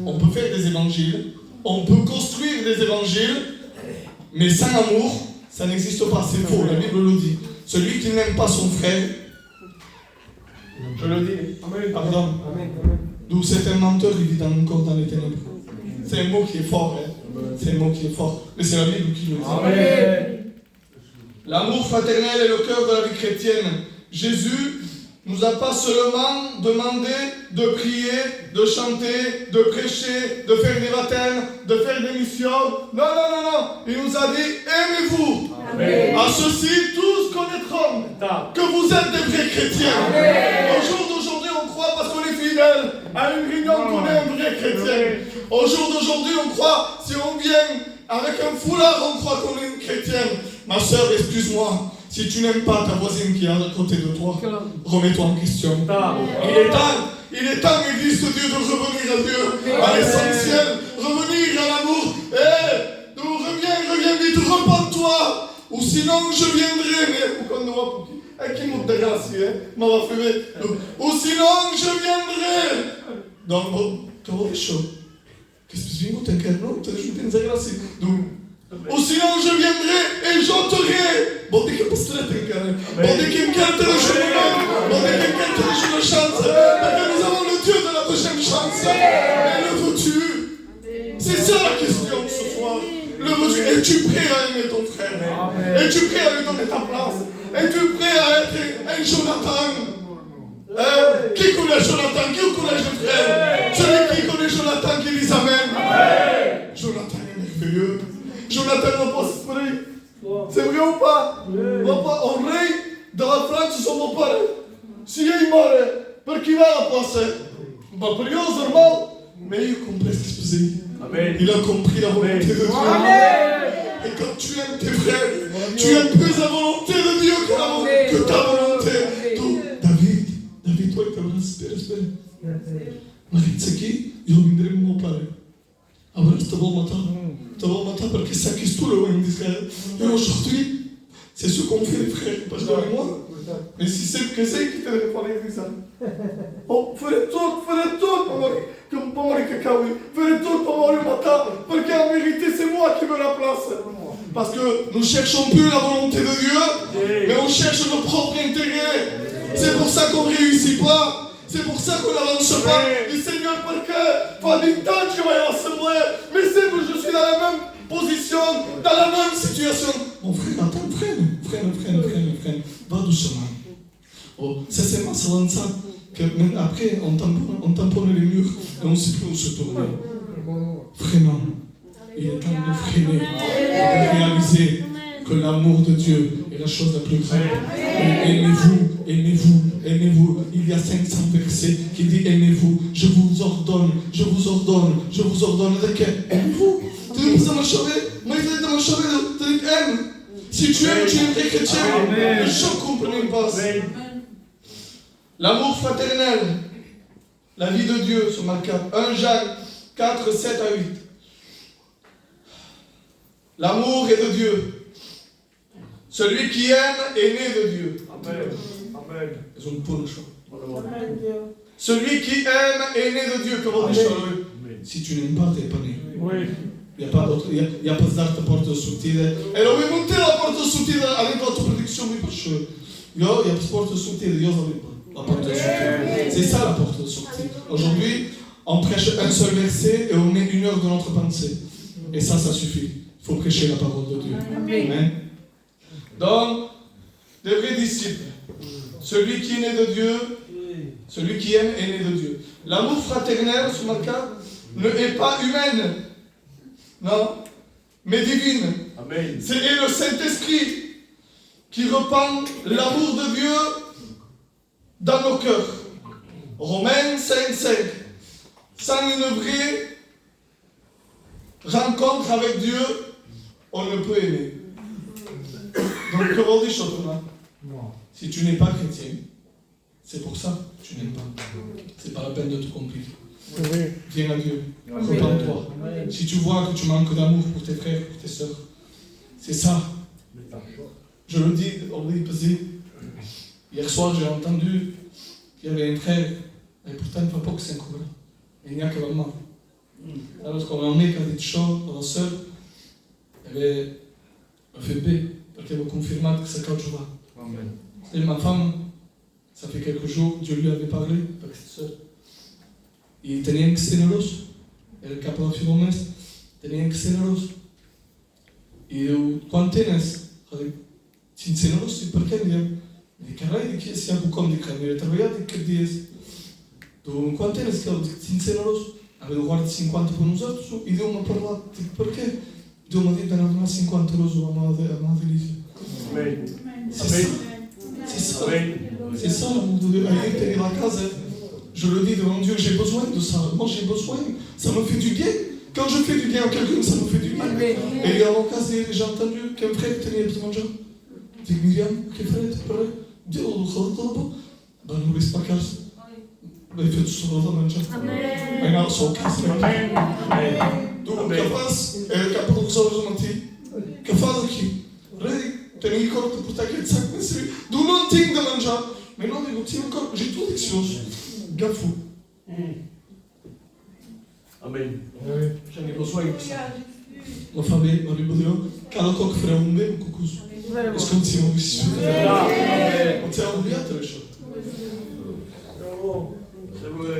on peut faire des évangiles, on peut construire des évangiles, mais sans amour, ça n'existe pas, c'est faux, la Bible le dit. Celui qui n'aime pas son frère, je le dis, pardon, d'où c'est un menteur, il vit encore dans les ténèbres. C'est un mot qui est fort, hein? C'est un mot qui est fort, mais c'est la Bible qui le dit. Amen. L'amour fraternel est le cœur de la vie chrétienne. Jésus nous a pas seulement demandé de prier, de chanter, de prêcher, de faire des baptêmes, de faire des missions. Non. Il nous a dit, aimez-vous. Amen. À ceci, tous connaîtront que vous êtes des vrais chrétiens. Amen. Au jour d'aujourd'hui, on croit parce qu'on est fidèle à une réunion qu'on est un vrai chrétien. Au jour d'aujourd'hui, on croit, si on vient avec un foulard, on croit qu'on est une chrétienne. Ma soeur, excuse-moi. Si tu n'aimes pas ta voisine qui est à côté de toi, remets-toi en question. Il est temps, Église de Dieu, de revenir à Dieu, à l'essentiel, revenir à l'amour. Reviens vite, repens-toi, ou sinon je viendrai. Ou sinon je viendrai. Donc, comment est-ce que qu'est-ce que tu viens de faire? Ou sinon je viendrai et j'ôterai. Bon, dès que parce que bon, dès qu'il me carte le chemin, bon, dès qu'il me carte le chemin de chance, parce que nous avons le Dieu de la deuxième chance. Et le veux-tu? C'est ça la question ce soir. Le veux-tu? Es-tu prêt à aimer ton frère? Es-tu prêt à lui donner ta place? Es-tu prêt à être un Jonathan? Qui connaît Jonathan? Qui connaît le frère? Celui qui connaît Jonathan qui dit Amen. Jonathan est merveilleux. Jonathan n'a pas esprit. C'est vrai ou pas? On rit de la France son beau-père. Si il meurt, pour qui va la passer? Pas pour lui, normal. Mais il a compris ce qui se faisait. Il a compris la volonté de Dieu. Et quand tu aimes tes frères, tu aimes plus la volonté de Dieu que ta volonté. Donc, David, toi, tu espera. Marie, c'est qui? Je reviendrai mon père. Après, je te vais matar parce que ça qui se tout le royaume d'Israël. Et aujourd'hui, c'est ce qu'ont fait les frères, pasteur et moi. Mais si c'est que c'est qui te réparait ça. Oh, fais tout pour mourir cacaoui. Fais tout pour mourir matin. Parce qu'en vérité, c'est moi qui veux la place. Parce que nous ne cherchons plus la volonté de Dieu, mais on cherche nos propres intérêts. C'est pour ça qu'on ne réussit pas. C'est pour ça qu'on n'avance pas. Et Seigneur, parce que pas du temps que je vais assembler, mais c'est que je suis dans la même position, dans la même situation. Mon frère, attends, frère, va doucement. Oh, c'est seulement selon ça qu'après on tamponne les murs et on ne sait plus où se tourner. Vraiment, il est temps de freiner, de réaliser que l'amour de Dieu est la chose la plus grande. Aimez-vous. Il y a 500 versets qui disent aimez-vous. Je vous ordonne. Aimez-vous. Tu dis, ça m'a sauvé. Moi, il m'a sauvé. Tu dis, aime. Si tu aimes, tu es un vrai chrétien. Je ne comprends pas. L'amour fraternel la vie de Dieu sur Malka. 1 Jean 4, 7 à 8. L'amour est de Dieu. Celui qui aime est né de Dieu. Amen. Amen. Ils ont une bonne chose. Celui qui aime est né de Dieu. Comment on dit ça? Si tu n'aimes pas, tu n'es pas né. Oui. Il n'y a pas d'autre, il y a pas d'altra porta sottile. E lo vuoi montare la porta sottile avec votre prédiction, oui, parce que il y a la porte sottile, Dieu n'avait pas la porte sottile. C'est ça la porte sottile. Aujourd'hui, on prêche un seul verset et on met 1 heure de notre pensée. Et ça suffit. Il faut prêcher la parole de Dieu. Amen. Donc, des vrais disciples. Celui qui est né de Dieu, celui qui aime est né de Dieu. L'amour fraternel, sur ma carte, ne est pas humaine. Non, mais divine. Amen. C'est le Saint-Esprit qui répand l'amour de Dieu dans nos cœurs. Romains 5:5. Sans une vraie rencontre avec Dieu, on ne peut aimer. Donc, comment on dit Chotona? Si tu n'es pas chrétien, c'est pour ça que tu n'aimes pas. C'est pas la peine de te compliquer. Viens à Dieu, repends-toi. Si tu vois que tu manques d'amour pour tes frères, pour tes sœurs, c'est ça. Je le dis, parce que hier soir j'ai entendu qu'il y avait un frère, et pourtant il ne faut pas que c'est un couple. Il n'y a que maman. Alors quand on est quand il est chaud, dans la sœur, il y avait un fait B, parce qu'elle a confirmé que c'est 4 jours. Et ma femme, ça fait quelques jours, Dieu lui avait parlé, avec cette sœur. E tenían que ser generosos. Era capa da Filomés, tenían que ser generosos. E eu, quando tens, tinha de ser generoso, e para quem? E caralho, que se há bucão de carneira, trabalhar de que dias. Então, quando tens, que ele tinha de ser generoso. Havia o guarda de 50 por uns outros, e deu-me para lá, tipo, para quê? Deu-me a dizer, não, não há 50 euros, a amada Elisa. C'est ça. C'est ça l'amour de Dieu. Ailleurs, t'es dans la case. Je le dis devant Dieu, j'ai besoin de ça. Moi, j'ai besoin. Ça me fait du bien. Quand je fais du bien à quelqu'un, ça me fait du bien. Et il y a mon cas, j'ai entendu qu'un frère tenait besoin de gens. Je dis, Myriam, quel frère tu parles? Dieu, on ben, ne laisse pas casse. Ben, il fait tout ça dans la main. Mais non, son casse. Donc, capaz, capaz de usar os manti. Capaz aqui. Tenho corpo por estar aqui de saco, mas do não tenho de manjar. Mais non, mais tinha corpo, j'ai tout d'excuse. Gafou. Amen. J'en ai besoin de ça. Ma famille, ma Bible, cada coque ferait un même coucou. Est-ce qu'on tient au vissu? On tient à oublier les choses.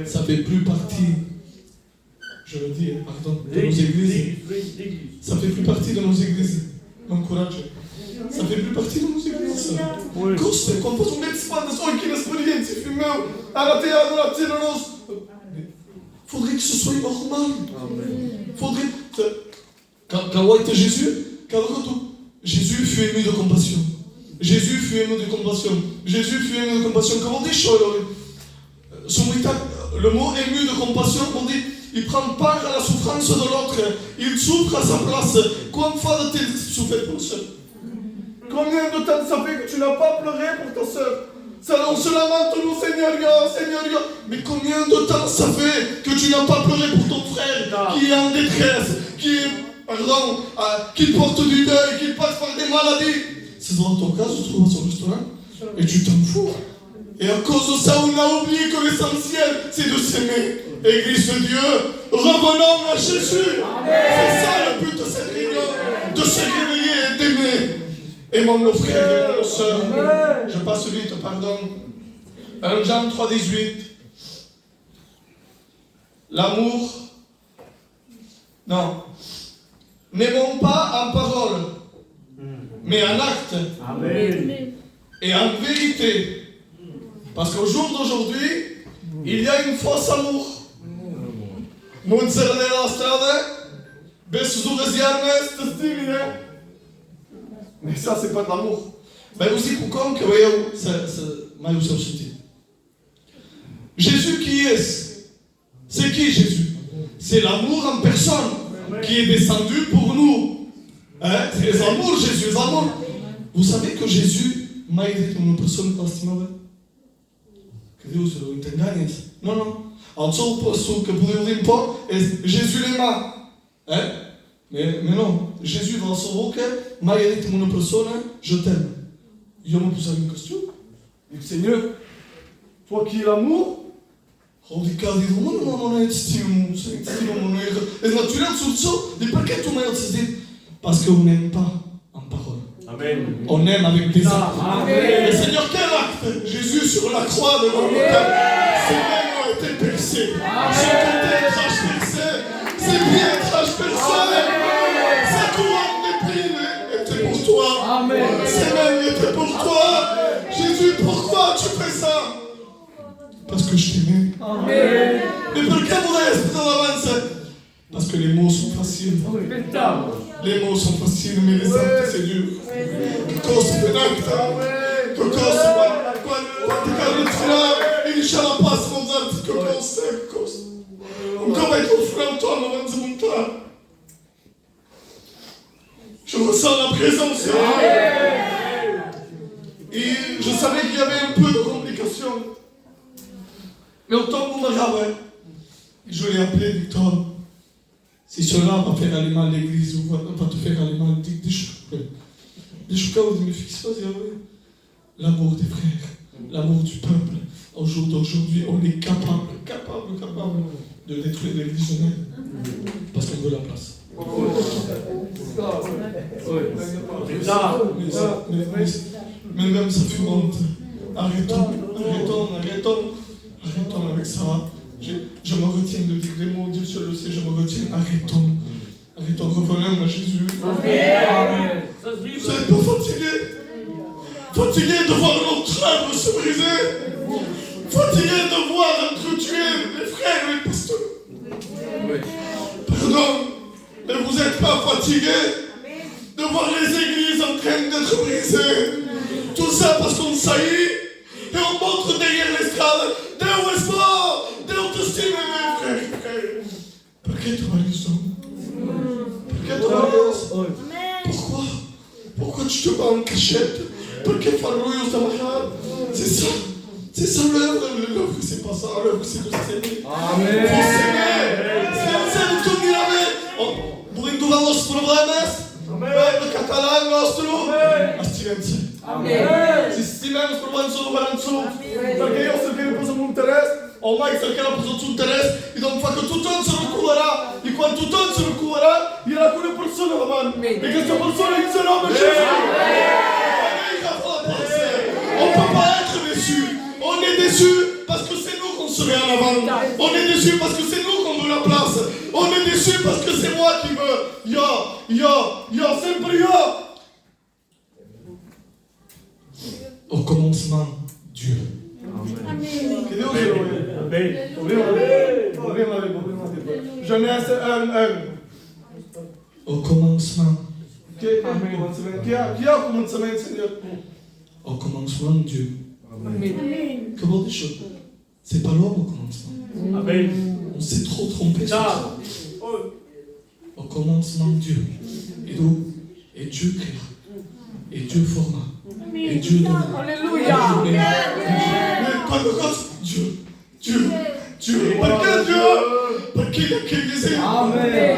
Ça fait plus partie, je le dis, pardon, de nos églises. Ça fait plus partie de nos églises. M'encourage. Ça fait plus partie de nos églises. Costa, quando fosse meio de espadas, olha que inexperiência, filho meu, a teatro, a generoso. Faudrait que ce soit normal. Faudrait. Quand on était Jésus, Jésus fut ému de compassion. Jésus fut ému de compassion. Jésus fut ému de compassion. Comment on dit le mot ému de compassion, on dit, il prend part à la souffrance de l'autre. Il souffre à sa place. Combien de fois a-t-il souffert pour ça? Combien de temps ça fait que tu n'as pas pleuré pour ta soeur? On se lamente nous, Seigneur, Seigneur. Mais combien de temps ça fait que tu n'as pas pleuré pour ton frère qui est en détresse, qui porte du deuil, qui passe par des maladies? C'est dans ton cas, tu te trouves à son restaurant et tu t'en fous. Et à cause de ça, on a oublié que l'essentiel, c'est de s'aimer. Église de Dieu, revenons à Jésus. C'est ça le but de cette réunion, de se réveiller et d'aimer. Aimons nos frères et nos sœurs. Je passe vite, pardon. 1 Jean 3,18. L'amour. Non. N'aimons pas en parole, mais en acte. Amen. Et en vérité. Parce qu'au jour d'aujourd'hui, il y a une fausse amour. Munzer de la strada, mais ça, c'est pas de l'amour. Ben, aussi, pourquoi que Jésus qui est? C'est qui Jésus? C'est l'amour en personne qui est descendu pour nous. Hein? C'est les amours, Jésus, les amours. Vous savez que Jésus m'a aidé comme une personne estimable? Que Dieu se lo engañes. Non, non. Un seul poisson que vous ne pas, et Jésus l'aima. Hein? Mais non, Jésus dans son cœur, m'a dit mon personne, je t'aime. Il me pose une question. Il dit, Seigneur, toi qui es l'amour, radical, il dit, non, c'est naturel sur ça. Et pourquoi tu m'as dit? Parce qu'on n'aime pas en parole. Amen. On aime avec des actes. Amen. Mais Seigneur, quel acte? Jésus sur la croix de Golgotha, ses mains ont été percées. Son côté crache percé. Ses pieds crache percés. Sa couronne d'épines était pour toi. Amen. Ses mains étaient pour toi. Jésus, pourquoi tu fais ça? Parce que je t'aimais. Amen. Mais pourquoi vous restez dans l'avance? Parce que les mots sont faciles. Les mots sont faciles, mais les actes, c'est dur. Cosa un acte. Cosa quando il ce la passe mon art que cosa. Come il frère torna avanti montare. Je ressens la présence. Et je savais qu'il y avait un peu de complications. Mais autant qu'on me regardait, je l'ai appelé Victor. Si cela va faire aller mal l'église ou va te faire aller mal, des chocs où je me fixe pas, l'amour des frères, l'amour du peuple. Au jour d'aujourd'hui, on est capable de détruire l'église humaine parce qu'on veut la place. Mais même ça fait honte. Arrêtons avec ça. Je me retiens de dire des mots, Dieu seul le sait, je me retiens. Arrêtons, revenons à Jésus. Amen. Vous n'êtes pas fatigué? Fatigué de voir notre âme se briser? Fatigué de voir entretuer les frères et les pasteurs? Pardon, mais vous n'êtes pas fatigué de voir les églises en train d'être brisées? Tout ça parce qu'on saillit et on montre derrière l'estrade des espoirs, des autoestimes, mes frères. Pourquoi tu vas les hommes? Pourquoi tu te bats en cachette? Pourquoi Farouille de Mahal? C'est ça l'œuvre, c'est pas ça, l'œuvre c'est de s'aimer. Amen. Faut s'aimer. C'est de tout dire. Pour une nouvelle os problemes, le catalan nostro, astinenza. Se estimamos problemas no balanço, porque eu sei que ele pôs um interesse, ou mais sei que ele pôs outro interesse, e então faz que tudo se recuará, e quando tudo se recuará, irá com uma pessoa na mão, e que essa pessoa é seu nome Jesus. On ne peut pas être déçu. On est déçu parce que c'est nous qu'on se met en avant. On est déçu parce que c'est nous qu'on veut la place. On est déçu parce que c'est moi qui veux. Yo, sempre yo. Au commencement, Dieu. Amen. Genèse 1:1. Au commencement. Qui a au commencement, Seigneur? Au commencement, Dieu. Amen. Que bon des choses. C'est pas l'homme au commencement. Amen. On s'est trop trompé sur ça. Au commencement, Dieu. Et Dieu créa. Et Dieu forma. Et Dieu donna. Alléluia. Dieu. Pourquoi Dieu? Parce qu'il a créé. Amen.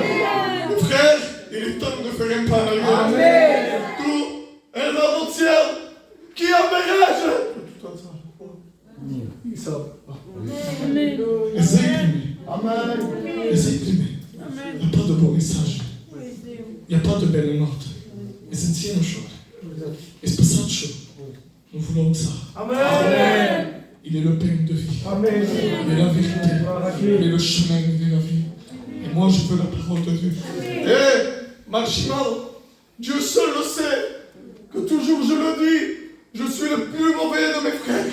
Frère, il est temps de faire un pas en arrière. Amen. Tout, elle va au ciel. Qui a mérage? Essayez d'aimer. Il n'y a pas de bon message. Il n'y a pas de belle note. Mais c'est une chose. Et c'est pas ça de chose. Nous voulons ça. Amen. Il est le pain de vie. Amen. Il est la vérité. Il est le chemin de la vie. Et moi, je veux la parole de Dieu. Maximal, Dieu seul le sait que toujours je le dis, je suis le plus mauvais de mes frères.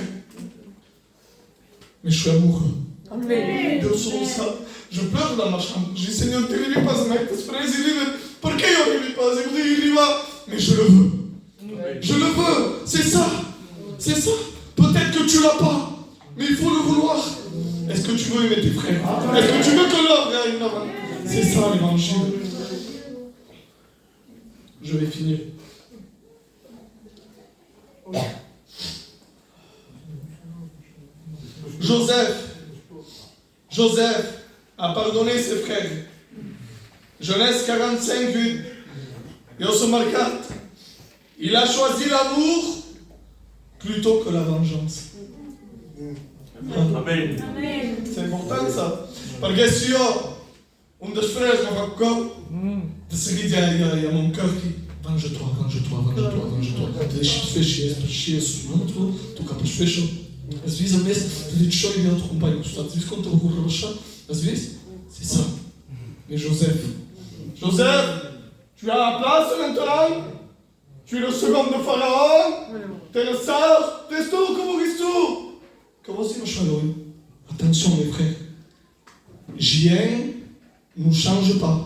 Mais je suis amoureux. Amen. Dieu sait ça. Je pleure dans ma chambre. Je dis, Seigneur, tu ne vis pas avec tes frères. Ils disent, pourquoi il ne vis pas? Ils disent, il y va. Mais je le veux. Je le veux. C'est ça. C'est ça. Peut-être que tu ne l'as pas. Mais il faut le vouloir. Est-ce que tu veux aimer tes frères? Est-ce que tu veux que l'homme gagne? C'est ça l'évangile. Je vais finir. Joseph a pardonné ses frères. Genèse 45, 8. Yosu marcat. Il a choisi l'amour plutôt que la vengeance. Amen. C'est important ça. Parce que si on des frères qui ont encore, il y a mon cœur qui venge-toi. Tu fais chier sur l'autre, tu capes fais chaud. Às vezes a mesa de show e outro companheiro gostado. Às vezes quando estou a relaxar, às vezes, c'est ça. Mais Joseph, tu as la place maintenant. Tu es le second de Pharaon. Tu es le sage. Tu es tout comme Christou. Comment c'est, machin, attention, mes frères. Rien ne nous change pas.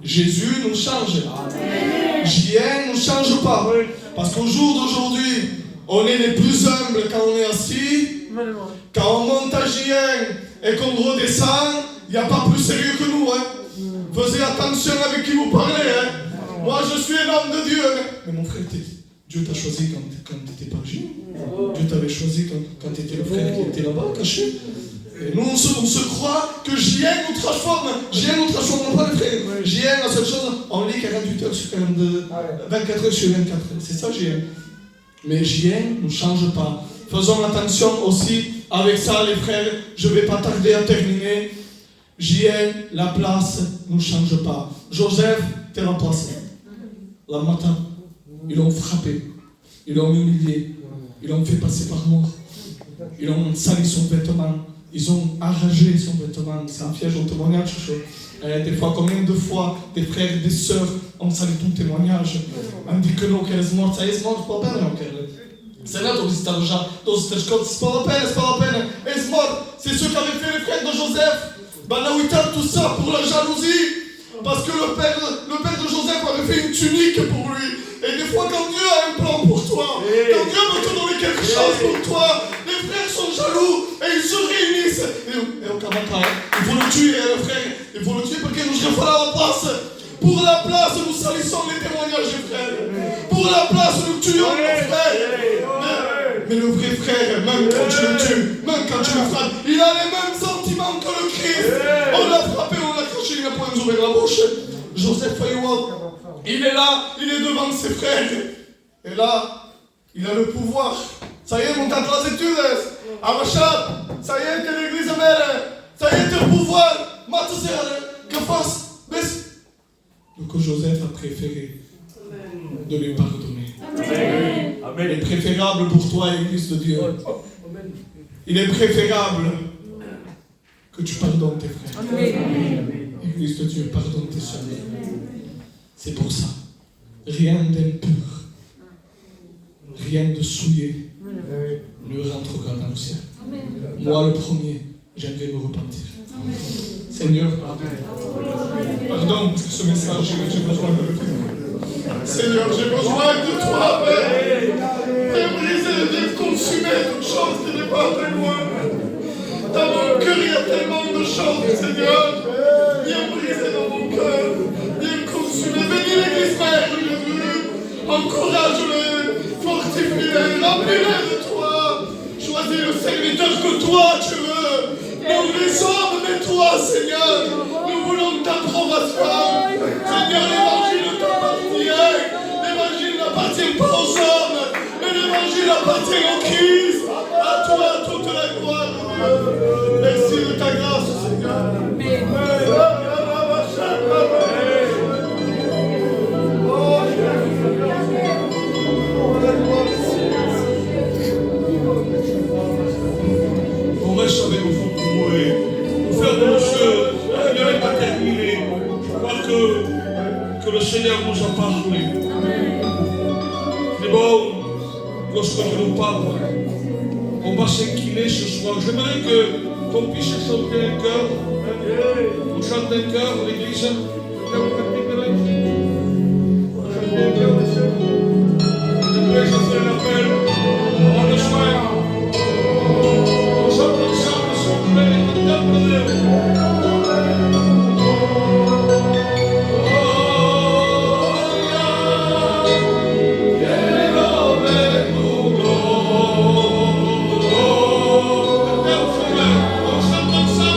Jésus nous change. Rien ne nous change pas. Parce qu'au jour d'aujourd'hui, on est les plus humbles quand on est assis. Quand on monte à JN et qu'on redescend, il n'y a pas plus sérieux que nous. Hein. Faisez attention avec qui vous parlez. Hein. Moi, je suis un homme de Dieu. Mais mon frère, Dieu t'a choisi quand tu n'étais pas JN. Dieu t'avait choisi quand tu étais le frère qui était là-bas, caché. Et nous, on se croit que JN nous transforme. JN nous transforme pas, les frères. JN, la seule chose, on lit 48 heures sur 42, 24 heures sur 24 heures. C'est ça, JN. Mais JN ne change pas. Faisons attention aussi avec ça, les frères. Je ne vais pas tarder à terminer. JN, la place ne change pas. Joseph, t'es remplacé. La matin, ils l'ont frappé. Ils l'ont humilié. Ils l'ont fait passer par mort. Ils ont sali son vêtement. Ils ont arrangé son vêtement. C'est un piège au témoignage. Des fois, combien de fois des frères et des sœurs ont sali ton témoignage. On dit que non, qu'elle est morte. Ça y est, c'est mort, pas peine, non, qu'elle. C'est là, ton histoire, c'est pas la peine. Elle est morte. C'est ce qu'avaient fait les frères de Joseph. Banaouita, tout ça pour la jalousie. Parce que le père de Joseph avait fait une tunique pour lui. Et des fois, quand Dieu a un plan pour toi, quand Dieu veut te donner quelque chose pour toi, les frères sont jaloux et ils se réunissent. Et au Kamata, il faut le tuer, le frère. Il faut le tuer parce qu'il nous fera la place. Pour la place, nous salissons les témoignages des frères. Pour la place, nous tuons nos frères. Mais le vrai frère, même quand tu le tues, même quand tu le frappes, il a les mêmes sentiments que le Christ. On l'a frappé, on l'a craché, il n'a pas nous ouvrir la bouche. Joseph Fayoua, il est là, il est devant ses frères. Et là, il a le pouvoir. Ça y est, mon tante las études. Arrachat, ça y est, t'es l'église mère. Ça y est, t'es le pouvoir. Matusere, que fasse. Donc Joseph a préféré de lui pardonner. Amen. Il est préférable pour toi, Église de Dieu. Il est préférable que tu pardonnes tes frères. Église de Dieu, pardonne tes sœurs. C'est pour ça. Rien d'impur, rien de souillé ne rentrera dans le ciel. Moi, le premier, j'aimerais me repentir. Seigneur, pardon, parce que ce message, j'ai besoin de le Seigneur, j'ai besoin de toi, Père. Viens briser, viens consumer toute chose qui n'est pas très loin. Dans mon cœur, il y a tellement de choses, Seigneur. Viens briser dans mon cœur. Viens consumer. Bénis l'église mère, Jésus. Encourage-les, fortifie-les, remplis-les de toi. Choisis le serviteur que toi tu veux. Non les hommes, mais toi, Seigneur. Nous voulons ta approbation. Seigneur, l'évangile t'appartient. L'évangile n'appartient pas aux hommes, mais l'évangile appartient au Christ. À toi toute la gloire, Dieu. Merci de ta grâce, Seigneur. On reste avec vous pour nous faire de nos choses. Seigneur n'est pas terminé. Je crois que le Seigneur nous a parlé. C'est bon, lorsque je nous parle, on va s'incliner ce soir. J'aimerais qu'on puisse chanter un cœur. On chante un cœur, l'église. Je fais l'appel. On le soir. On chante ensemble, s'il vous plaît, contemplez-vous. On chante ensemble.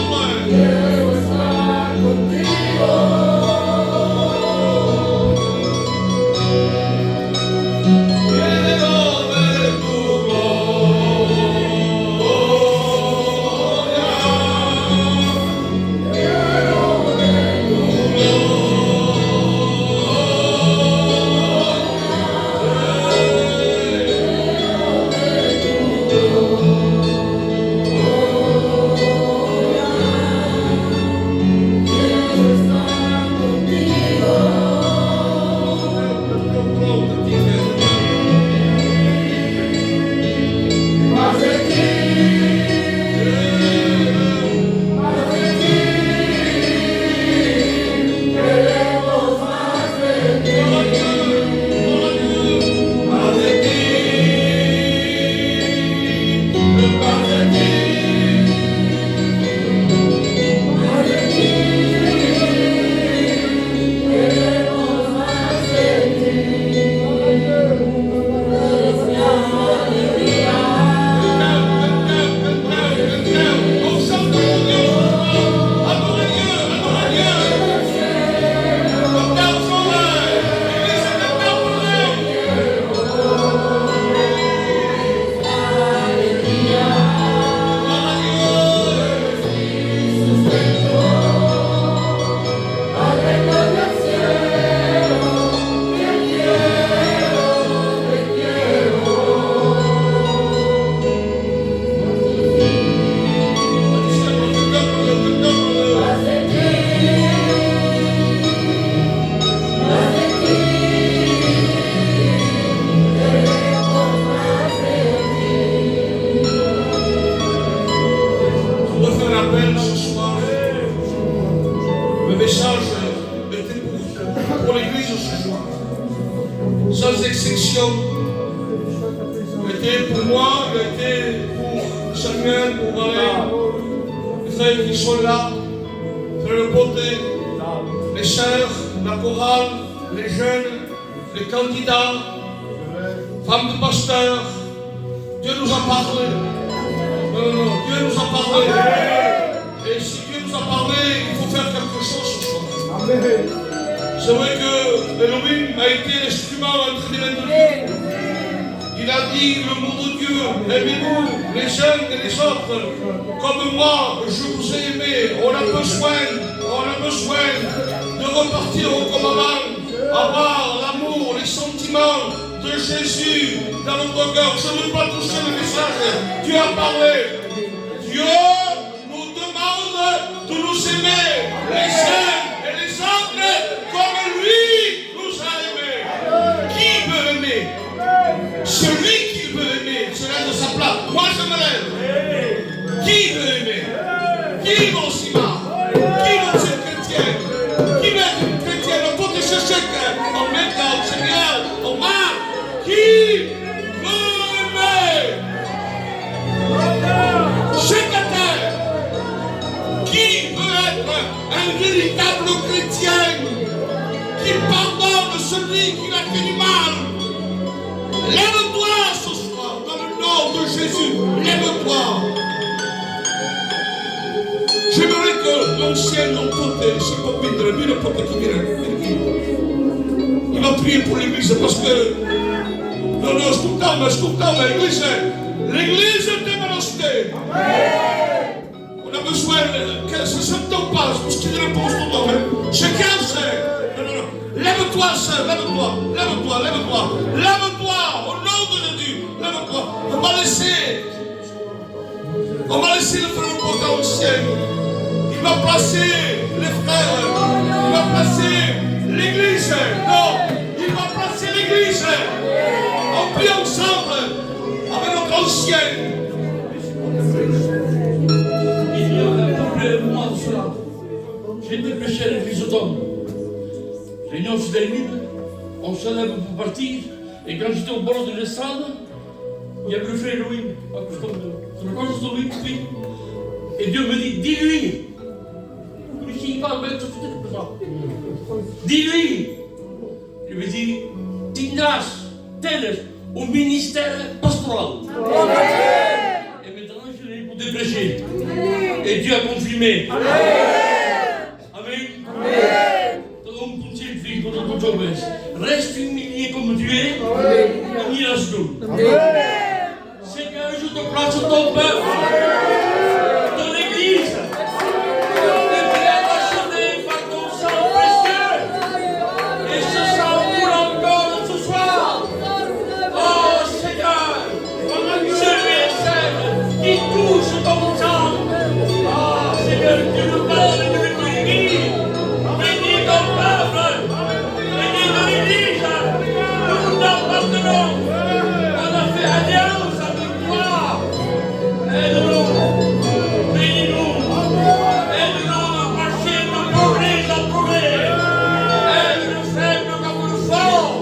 Le message était pour l'église ce soir. Sans exception. Il était pour moi, il était pour Samuel, pour Valérie, les frères qui sont là, frère Le Beauté, les sœurs, la chorale, les jeunes, les candidats, femmes de pasteur. Dieu nous a parlé. Non, Dieu nous a parlé. Et si Dieu nous a parlé, il faut faire quelque chose ce soir. C'est vrai que Elohim a été l'instrument entre les mains de Dieu. Il a dit le mot de Dieu, aimez-vous les uns et les autres, comme moi je vous ai aimé. On a besoin de repartir comme avant, avoir l'amour, les sentiments de Jésus dans notre cœur. Je ne veux pas toucher le message. Dieu a parlé. Dieu nous demande de nous aimer les uns et les autres comme lui nous a aimés. Qui veut aimer? Celui qui veut aimer se lève de sa place. Moi je me lève. Qui veut aimer? Qui veut aussi mal? Qui veut être chrétien? Qui veut être chrétien? On peut chercher en mettant au Seigneur, au mal. Qui veut aimer? Secrétaire. Qui veut être un véritable chrétien qui pardonne celui qui l'a fait du mal? Lève-toi ce soir dans le nom de Jésus. Lève-toi. J'aimerais que l'ancien porte, si pas vite, lui le porte qui vient. Il va prier pour l'église parce que. Non, ascoltame, l'église est démonstrée. On a besoin que ce soit ton pas, parce qu'il répond au nom. Chacun sait. Non. Lève-toi, sœur, lève-toi, au nom de Jésus, lève-toi. On va laisser le frère potentiel. Il va placer les frères, il va placer l'église. Non, il va placer l'église. On prie ensemble avec notre ancien. Il y a un mois de cela, j'ai été prêcher à l'église d'homme. Réunion sur les mines, on se lève pour partir, et quand j'étais au bord de l'estrade, il y avait le frère Louis, je me connais sur Louis, oui. Et Dieu me dit, dis-lui. Il parle même tout comme ça. Dis-lui. Je me dis, tendras tel au ministère pastoral. Et maintenant, je l'ai pour prêcher. Et Dieu a confirmé. Amen. Reste humilié comme tu es, on ira sur nous. Seigneur, je te place ton peuple, ton église, et viens racheter par ton sang précieux, et ce sang pour encore ce soir. Oh Seigneur, celui et celle qui touche ton sang. Oh Seigneur, tu nous parles de l'église, bénis ton peuple. On a fait alliance avec toi. Aide-nous, bénis-nous, aide-nous de marcher de progrès en progrès. Aide le faible comme le fort,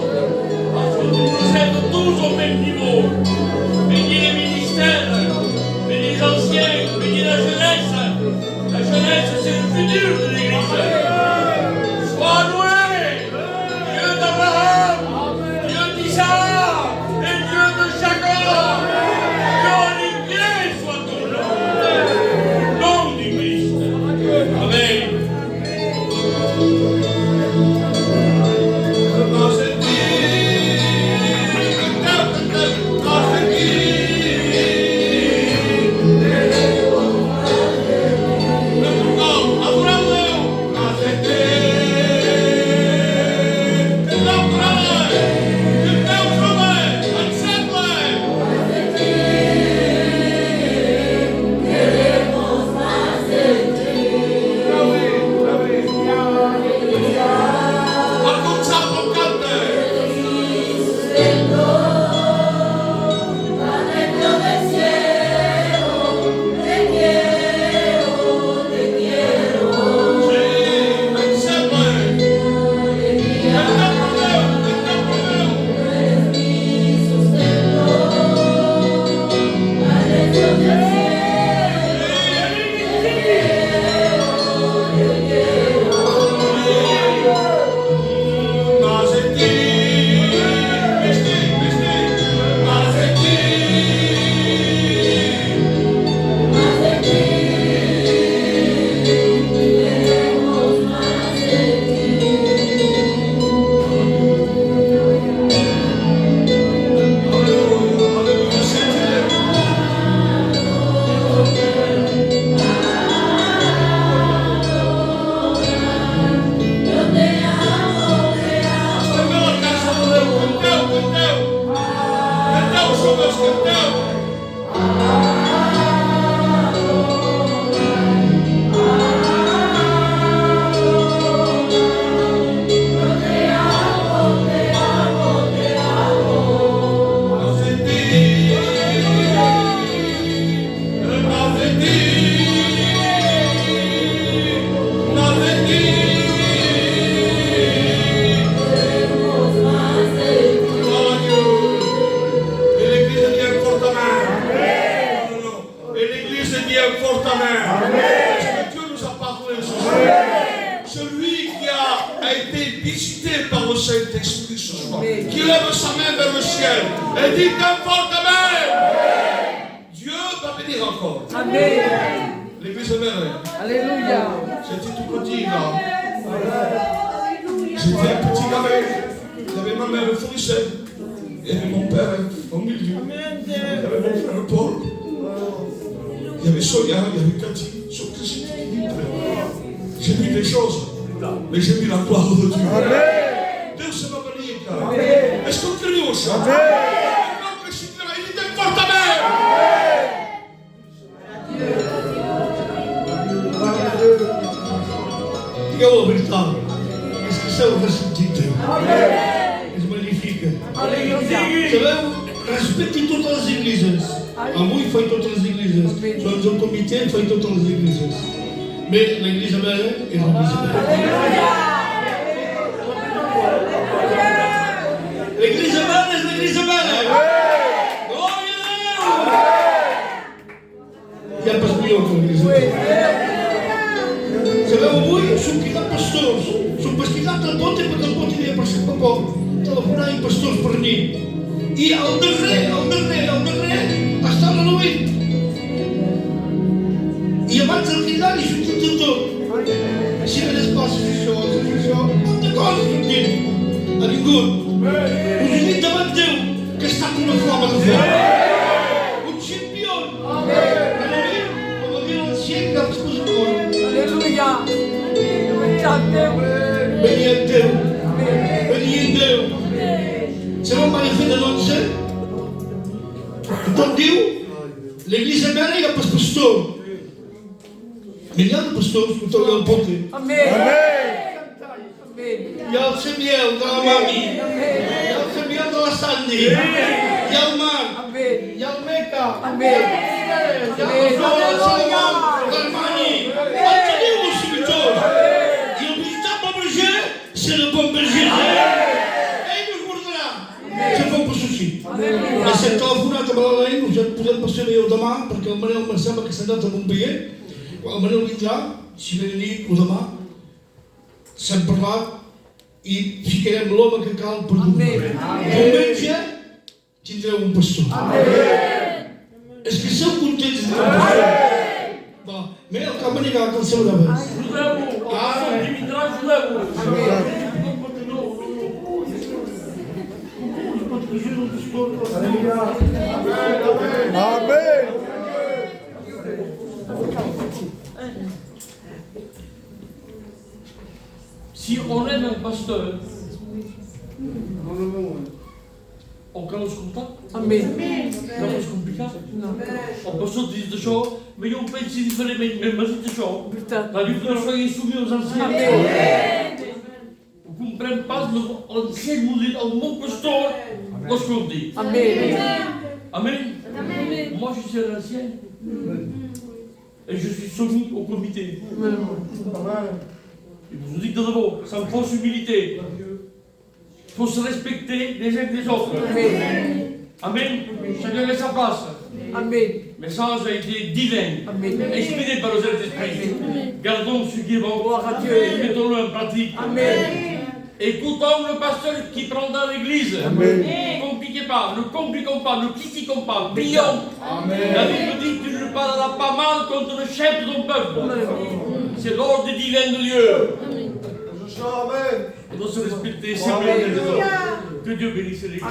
parce que tu nous aides tous au même niveau. Bénis les ministères, bénis les anciens, bénis la jeunesse. La jeunesse, c'est le futur de l'église. Sois loué, Dieu d'Abraham. Et Dieu de Jacob, glorifié soit ton nom, nom du Christ. Amen. Abraham a été visité par le Saint-Esprit ce soir. Qui lève sa main vers le ciel et dit d'un fort Amen. Dieu va venir encore. Amen. L'église est merveilleuse. Alléluia. J'étais tout petit là. J'étais un petit gamin. J'avais ma mère fournisseur. Il y avait mon père au milieu. Il y avait mon frère Paul. Il y avait Sonia, il y avait Cathy. J'ai vu des choses, mais j'ai vu la gloire de Dieu. Dieu se va venir. Est-ce qu'on crie au ça? Il dit un fort Amen. Diga a verdade. Esqueceu de sentir. É magnífica. Sabemos, respeite todas as igrejas. Avui foi todas as igrejas. Somos um comitê, foi todas as igrejas. Mais l'église mère est l'église mère. L'église mère est l'église mère. Il n'y a pas de mieux que l'église mère. Sabemos muito sobre que pastores, sobre que dá tanto tempo que não podia aparecer para pouco. Telefonar em pastores para mim. E ao derrer, a estar na noite. E a mais tranquilidade e tudo. Se vê espaços fechados, muita coisa que tem. A ninguém. O juiz da bateu, que está com uma forma de fogo. O campeão. Quando viram chega, desculpa. Alléluia. C'est bon, il fait de l'once. Então Dieu, l'église est belle, il n'y a pas de pasteur. Mais il y a des pasteurs qui sont dans le ponte. Amen. Il y a le semiel dans la mamie. Il y a le semiel dans la Sandy. Il y a le mar. Il y a le Mecca. Il y a le Salomon, l'Allemagne. Attendez vos serviteurs. Et le véritable berger, c'est le bon berger. Et il nous guardera. C'est bon pour ceci. Mais c'est telefonat amb la Laïn, us en podem percebre el demà, perquè el Manel em sembla que s'ha anat amb un billet. El Manel vindrà, si ve nit o demà, s'han parlat i ficarem l'home que cal per dormir. Diumenge tindreu un pastor. És que sou contents de tenir un pastor. Va, mira el cap anirà que el seu demà. Ajudeu-ho, el que vindrà, ajudeu-ho. Si on aime un pasteur, on kan ons contact. Amen. Dat is complicaat. Op een soort is de show, maar je pensi di fare met de show. La vie de show est soumise aux anciens. Vous comprenez pas l'ancien moudit au mon pasteur, lorsqu'on dit. Amen. Amen. Moi je suis l'ancien. Et je suis soumis au comité. Et je vous dis de nouveau, sans fausse humilité. Il faut se respecter les uns des autres. Amen. Chacun a sa place. Amen. Le message a été divin, exprimé par le Saint-Esprit. Gardons ce qui est bon. Gloire à Dieu. Et mettons-le en pratique. Amen. Écoutons le pasteur qui prend dans l'église. Ne compliquez pas, ne compliquons pas, ne critiquons pas, prions. La Bible dit que tu ne parleras pas mal contre le chef de ton peuple. C'est l'ordre divin de Dieu. On doit se respecter, c'est bien. Que Dieu bénisse l'église.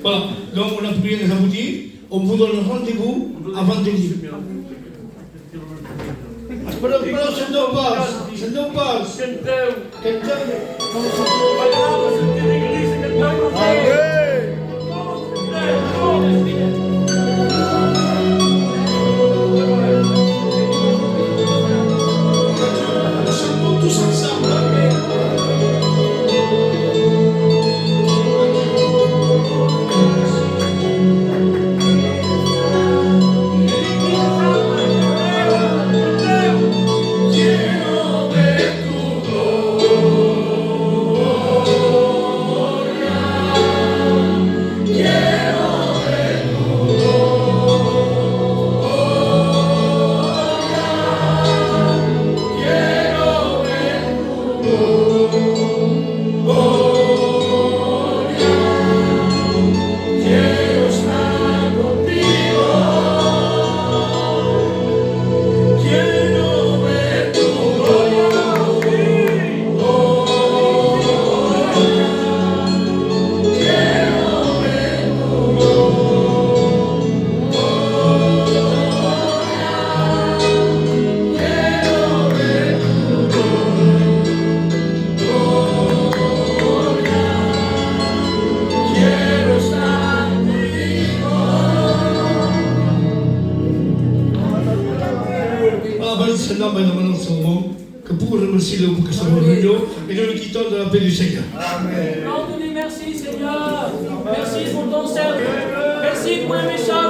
Voilà, donc on a prié les aboutis, on vous donne rendez-vous avant de dire. Però senteu pas, senteu pas. Canteu. Canteu. Palavras de igreja, canteu. Tous ensemble. maintenant, ce moment, que pour remercier le pour que ça va réunion et nous nous quittons dans la paix du Seigneur. Rendez-lui merci, Seigneur. Merci pour ton service. Merci pour le message